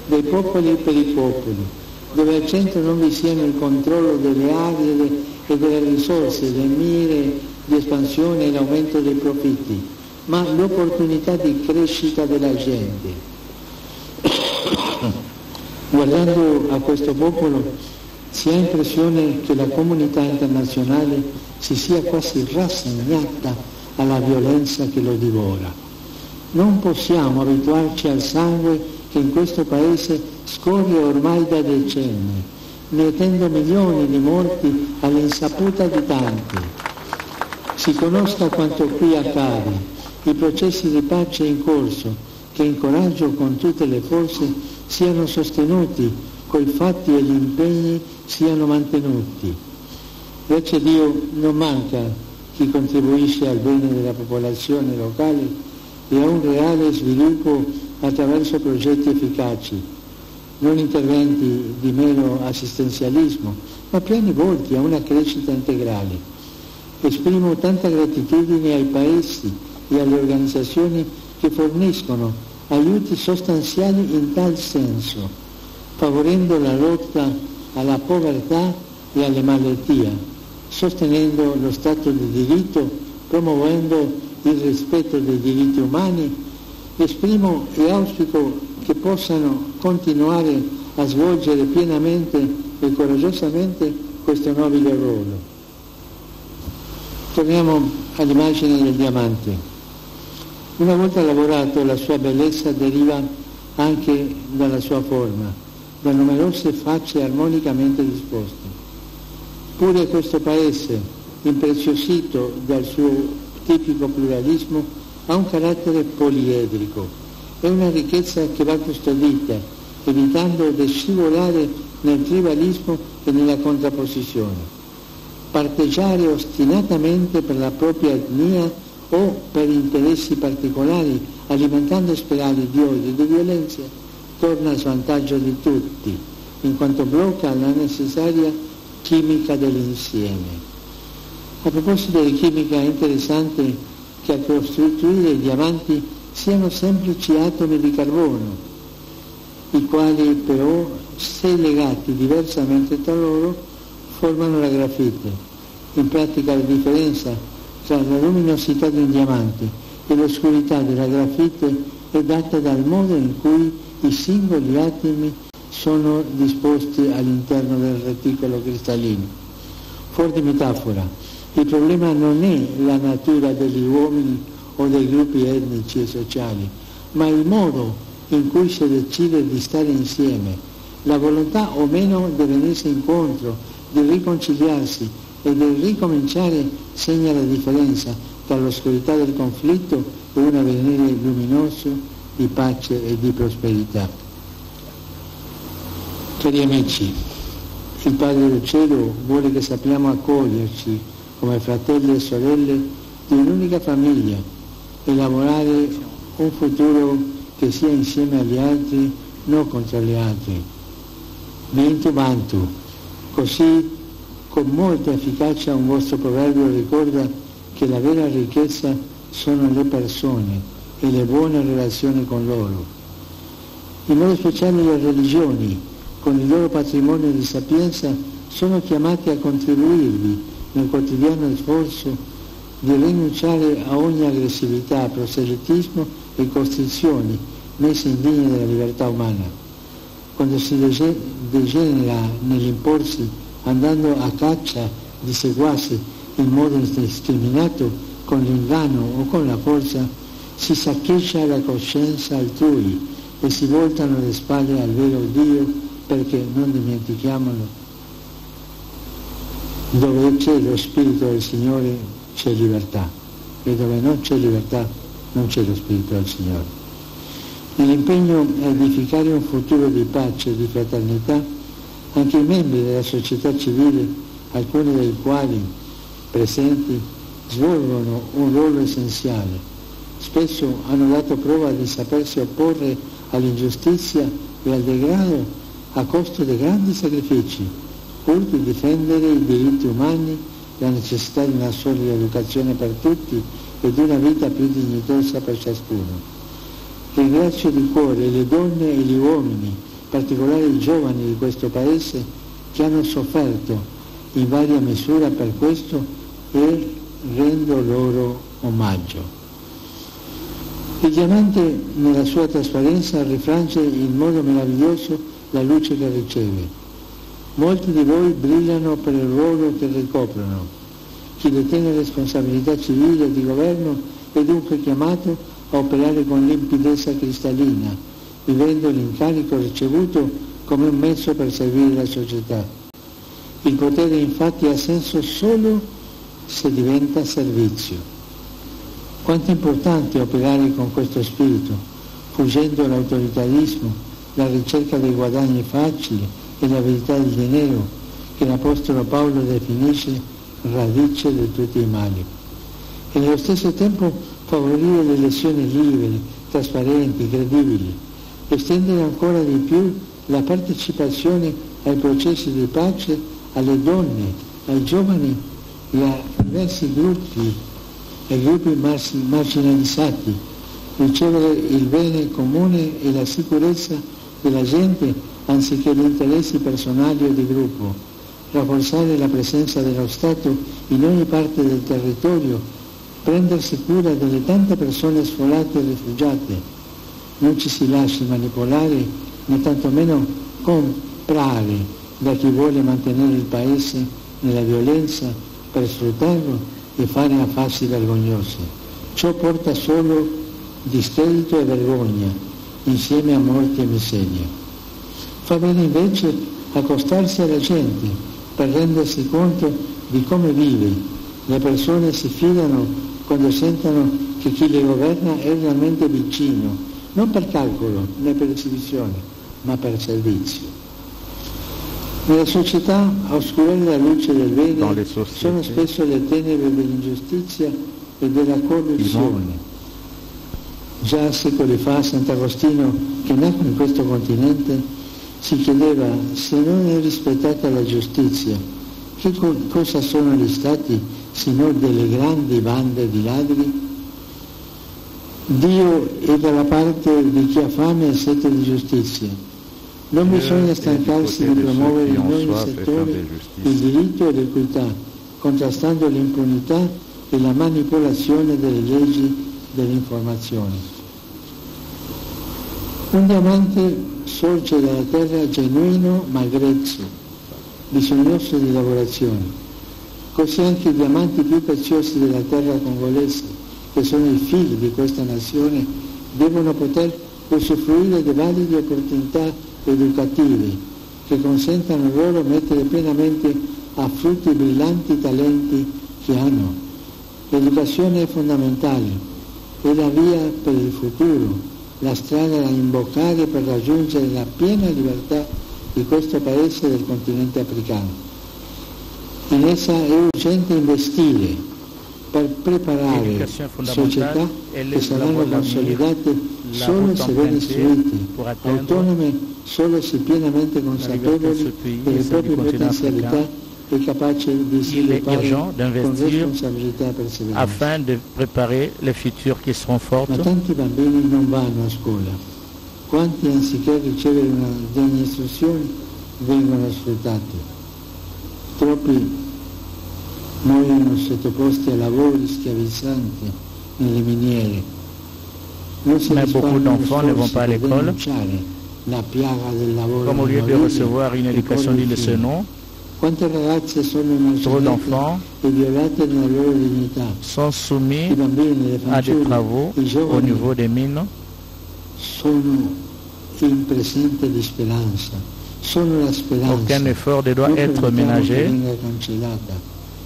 dei popoli per i popoli, dove al centro non vi siano il controllo delle aree e delle risorse, le mire di espansione e l'aumento dei profitti, ma l'opportunità di crescita della gente. Guardando a questo popolo si ha impressione che la comunità internazionale si sia quasi rassegnata alla violenza che lo divora. Non possiamo abituarci al sangue che in questo Paese scorre ormai da decenni, mettendo milioni di morti all'insaputa di tanti. Si conosca quanto qui accade, i processi di pace in corso, che incoraggio con tutte le forze siano sostenuti, coi fatti e gli impegni siano mantenuti. Grazie a Dio non manca chi contribuisce al bene della popolazione locale e a un reale sviluppo attraverso progetti efficaci, non interventi di mero assistenzialismo, ma piani volti a una crescita integrale. Esprimo tanta gratitudine ai paesi e alle organizzazioni che forniscono aiuti sostanziali in tal senso, favorendo la lotta alla povertà e alle malattie, sostenendo lo Stato di diritto, promuovendo il rispetto dei diritti umani. Esprimo e auspico che possano continuare a svolgere pienamente e coraggiosamente questo nobile ruolo. Torniamo all'immagine del diamante. Una volta lavorato, la sua bellezza deriva anche dalla sua forma, da numerose facce armonicamente disposte. Pure questo Paese, impreziosito dal suo tipico pluralismo, ha un carattere poliedrico. È una ricchezza che va custodita, evitando di scivolare nel tribalismo e nella contrapposizione. Parteggiare ostinatamente per la propria etnia o per interessi particolari, alimentando spirali di odio e di violenza, torna a svantaggio di tutti, in quanto blocca la necessaria chimica dell'insieme. A proposito di chimica, è interessante che a costituire i diamanti siano semplici atomi di carbono, i quali però, se legati diversamente tra loro, formano la grafite. In pratica la differenza tra la luminosità di un diamante e l'oscurità della grafite è data dal modo in cui i singoli atomi sono disposti all'interno del reticolo cristallino. Fuori di metafora, il problema non è la natura degli uomini o dei gruppi etnici e sociali, ma il modo in cui si decide di stare insieme, la volontà o meno di venirsi incontro, di riconciliarsi e di ricominciare segna la differenza tra l'oscurità del conflitto e un avvenire luminoso di pace e di prosperità. Cari amici, il Padre del Cielo vuole che sappiamo accoglierci come fratelli e sorelle di un'unica famiglia e lavorare un futuro che sia insieme agli altri, non contro gli altri. Bintu Bantu, così con molta efficacia un vostro proverbio ricorda che la vera ricchezza sono le persone e le buone relazioni con loro. In modo speciale le religioni, con il loro patrimonio di sapienza, sono chiamati a contribuirvi nel quotidiano sforzo di rinunciare a ogni aggressività, proselitismo e costrizioni messe in linea della libertà umana. Quando si degenera nell'imporsi andando a caccia di seguaci in modo indiscriminato con l'inganno o con la forza, si saccheggia la coscienza altrui e si voltano le spalle al vero Dio, perché, non dimentichiamolo, dove c'è lo Spirito del Signore c'è libertà, e dove non c'è libertà non c'è lo Spirito del Signore. Nell'impegno a edificare un futuro di pace e di fraternità, anche i membri della società civile, alcuni dei quali presenti, svolgono un ruolo essenziale. Spesso hanno dato prova di sapersi opporre all'ingiustizia e al degrado a costo di grandi sacrifici, pur di difendere i diritti umani, la necessità di una solida educazione per tutti e di una vita più dignitosa per ciascuno. Ringrazio di cuore le donne e gli uomini, in particolare i giovani di questo Paese, che hanno sofferto in varia misura per questo, e rendo loro omaggio. Il diamante nella sua trasparenza rifrange in modo meraviglioso la luce che riceve. Molti di voi brillano per il ruolo che ricoprono. Chi detiene responsabilità civile e di governo è dunque chiamato a operare con limpidezza cristallina, vivendo l'incarico ricevuto come un mezzo per servire la società. Il potere infatti ha senso solo se diventa servizio. Quanto è importante operare con questo spirito, fuggendo l'autoritarismo, la ricerca dei guadagni facili e l'avidità del denaro, che l'Apostolo Paolo definisce radice di tutti i mali. E nello stesso tempo favorire le elezioni libere, trasparenti, credibili, estendere ancora di più la partecipazione ai processi di pace alle donne, ai giovani e a diversi gruppi, ai gruppi marginalizzati, ricevere il bene comune e la sicurezza della gente anziché gli interessi personali o di gruppo, rafforzare la presenza dello Stato in ogni parte del territorio, prendersi cura delle tante persone sfolate e rifugiate. Non ci si lasci manipolare né tantomeno comprare da chi vuole mantenere il Paese nella violenza per sfruttarlo e fare affari vergognosi. Ciò porta solo discredito e vergogna, insieme a morte e miseria. Fa bene invece accostarsi alla gente per rendersi conto di come vive. Le persone si fidano quando sentono che chi le governa è realmente vicino, non per calcolo né per esibizione, ma per servizio. Nella società a oscurare la luce del bene sono spesso le tenebre dell'ingiustizia e della corruzione. Già secoli fa Sant'Agostino, che nacque in questo continente, si chiedeva: se non è rispettata la giustizia, che cosa sono gli stati se non delle grandi bande di ladri? Dio è dalla parte di chi ha fame e sete di giustizia. Non bisogna stancarsi di promuovere in ogni settore il diritto e l'equità, contrastando l'impunità e la manipolazione delle leggi dell'informazione. Un diamante sorge dalla terra genuino ma grezzo, bisognoso di lavorazione. Così anche i diamanti più preziosi della terra congolese, che sono i figli di questa nazione, devono poter usufruire di valide opportunità educative che consentano loro di mettere pienamente a frutto i brillanti talenti che hanno. L'educazione è fondamentale, è la via per il futuro, la strada da imboccare per raggiungere la piena libertà di questo paese del continente africano. In essa è urgente investire per preparare società che saranno consolidate solo se ben istruite, autonome solo se pienamente consapevoli delle proprie potenzialità e capaci di sviluppare con responsabilità e perseveranza. Afin de préparer le futurs qui seront forts. Ma tanti bambini non vanno a scuola. Quanti, anziché ricevere una degna istruzione, vengono sfruttati. Troppi muoiono sottoposti a lavori schiavizzanti nelle miniere. Non si Mais beaucoup d'enfants ne vont pas à l'école. la piaga del lavoro Comme au lieu de recevoir une éducation digne de ce nom, quante ragazze sono trop emarginate d'enfants e violate nella loro dignità. sont soumis I bambini, le à des fanciulle, travaux i au giovani niveau des mines. sono in presente di speranza, sono la speranza. Aucun effort ne doit Non être permettiamo che ménagé venga cancellata,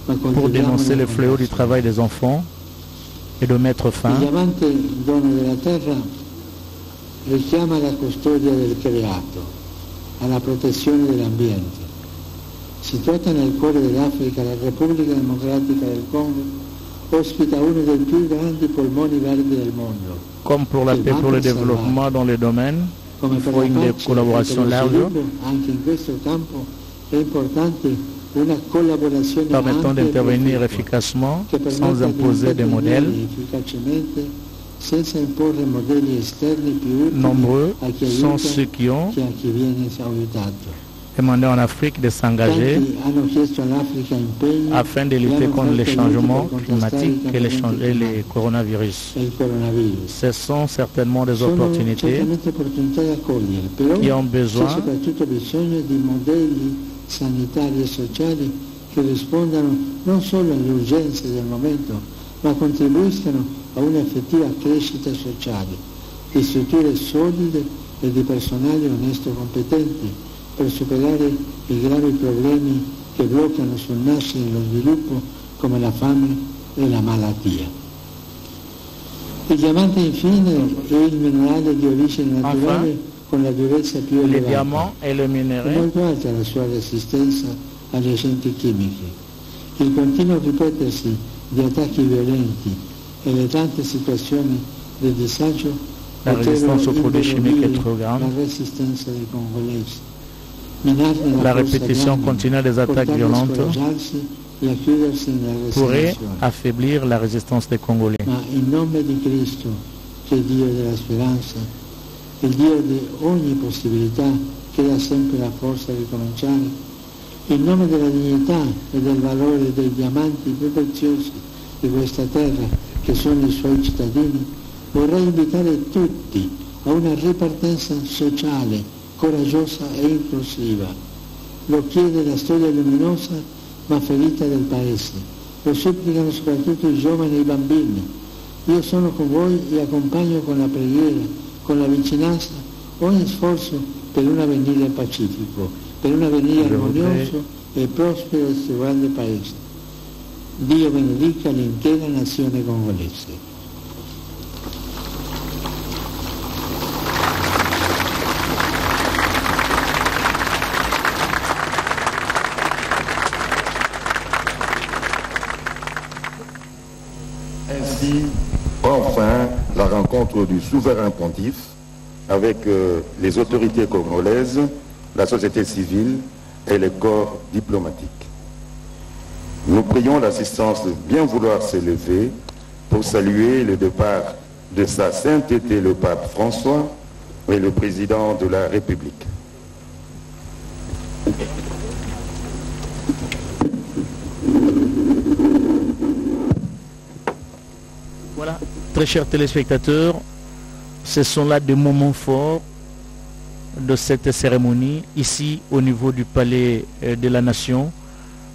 ma pour coltiviamo dénoncer la le fléau du compassion. travail des enfants et de mettre Il fin. diamante dono della terra richiama la custodia del creato, alla protezione dell'ambiente. Situata nel cuore dell'Africa, la Repubblica Democratica del Congo ospita uno dei più grandi polmoni verdi del mondo. Comme pour la paix, pour le développement dans les domaines, Come il per faut la une pace e collaboration per lo large sviluppo, anche in questo campo è importante una collaborazione permettant ampia e d'intervenir proficua, efficacement che sans permetta di imposer des modèles intervenire efficacemente senza imporre modelli esterni più utili nombreux a chi sont aiuta ceux qui ont che a chi viene aiutato. demandé en Afrique de s'engager Tanti hanno chiesto all'Africa impegni afin de e lutter hanno contre les fatto aiuti changements per contrastare i climatiques et les cambiamenti coronavirus. e il coronavirus. Ce sont certainement des Sono opportunités certamente opportunità da cogliere, però qui ont c'è besoin soprattutto bisogno di modelli sanitari e sociali che rispondano non solo alle urgenze del momento, ma contribuiscano a un'effettiva crescita sociale, di strutture solide e di personale onesto e competente per superare i gravi problemi che bloccano sul nascere e lo sviluppo come la fame e la malattia. Il diamante infine è il minerale di origine naturale con la durezza più le elevata. diamant et le È minerai. molto alta la sua resistenza agli agenti chimici. Il continuo ripetersi di attacchi violenti e le tante situazioni di disagio La résistance aux produits chimiques est trop grande. la resistenza dei congolesi. Minarne La forza répétition d'animo, continue des attaques portarli a violentes scoraggiarsi e a chiudersi nella pourrait resignazione. affaiblir la résistance des Congolais. Ma in nome di Cristo, che è Dio della speranza, il Dio di ogni possibilità, che dà sempre la forza di ricominciare, in nome della dignità e del valore dei diamanti più preziosi di questa terra, che sono i suoi cittadini, vorrei invitare tutti a una ripartenza sociale, coraggiosa e inclusiva. Lo chiede la storia luminosa ma ferita del Paese. Lo supplicano soprattutto i giovani e i bambini. Io sono con voi e accompagno con la preghiera, con la vicinanza, ogni sforzo per un avvenire pacifico, per un avvenire armonioso e prospero di questo grande Paese. Dio benedica l'intera nazione congolese. Ainsi, enfin, la rencontre du souverain pontife avec les autorités congolaises, la société civile et les corps diplomatiques. Nous prions l'assistance de bien vouloir s'élever pour saluer le départ de sa sainteté le pape François et le président de la République. Voilà, très chers téléspectateurs, ce sont là des moments forts de cette cérémonie, ici au niveau du Palais de la Nation.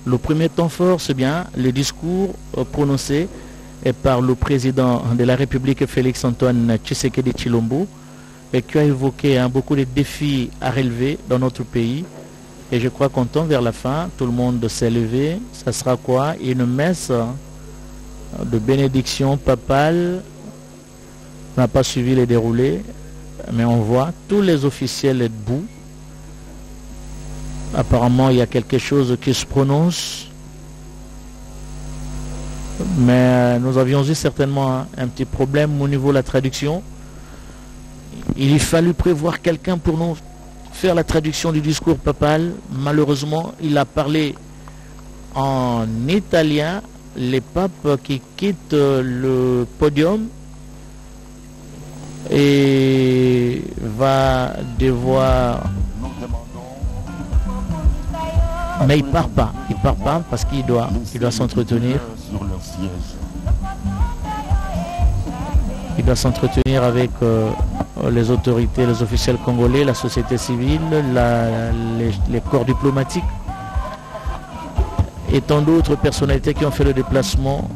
Le premier temps fort, c'est bien le discours prononcé par le président de la République, Félix-Antoine Tshisekedi Tshilombo, et qui a évoqué beaucoup de défis à relever dans notre pays. Et je crois qu'on tombe vers la fin, tout le monde s'est levé. Ça sera quoi? Une messe de bénédiction papale. On n'a pas suivi les déroulés, mais on voit tous les officiels debout. Apparemment, il y a quelque chose qui se prononce. Mais nous avions eu certainement un petit problème au niveau de la traduction. Il a fallu prévoir quelqu'un pour nous faire la traduction du discours papal. Malheureusement, il a parlé en italien. Les papes qui quittent le podium et va devoir... Mais il part pas parce qu'il doit s'entretenir. Il doit s'entretenir avec les autorités, les officiels congolais, la société civile, les corps diplomatiques et tant d'autres personnalités qui ont fait le déplacement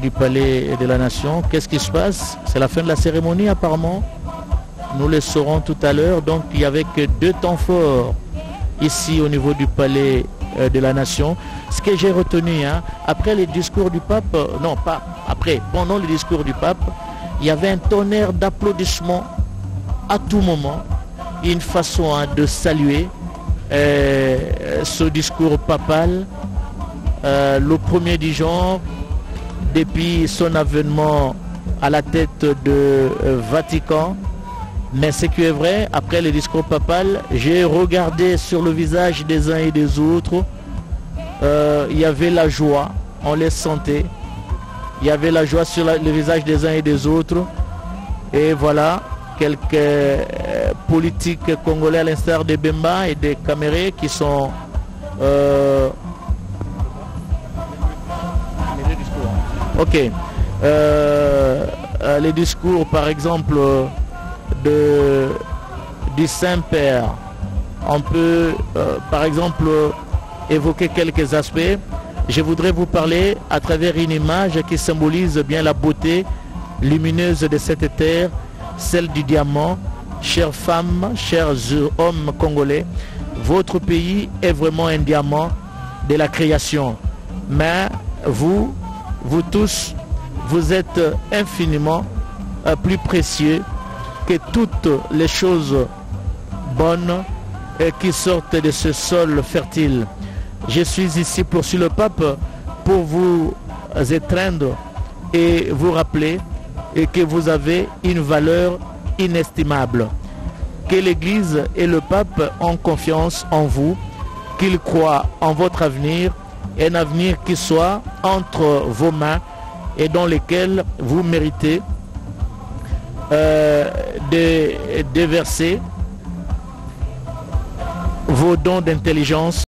du palais de la nation. Qu'est-ce qui se passe? C'est la fin de la cérémonie apparemment. Nous le saurons tout à l'heure. Donc il y avait que 2 temps forts ici au niveau du palais de la nation. Ce que j'ai retenu, après les discours du pape, non pas après, pendant le discours du pape, il y avait un tonnerre d'applaudissements à tout moment, une façon de saluer ce discours papal, le premier du genre, depuis son avènement à la tête de Vatican. Mais ce qui est vrai, après le discours papal, j'ai regardé sur le visage des uns et des autres, il y avait la joie, on les sentait, il y avait la joie sur le visage des uns et des autres. Et voilà, quelques politiques congolais à l'instar de Bemba et de Caméré qui sont... Ok. Les discours, par exemple, du Saint-Père. On peut, par exemple, évoquer quelques aspects. Je voudrais vous parler à travers une image qui symbolise bien la beauté lumineuse de cette terre, celle du diamant. Chères femmes, chers hommes congolais, votre pays est vraiment un diamant de la création. Mais vous tous, vous êtes infiniment plus précieux que toutes les choses bonnes qui sortent de ce sol fertile. Je suis ici poursuit le pape pour vous étreindre et vous rappeler que vous avez une valeur inestimable, que l'Église et le pape ont confiance en vous, qu'ils croient en votre avenir, un avenir qui soit entre vos mains et dans lequel vous méritez de déverser vos dons d'intelligence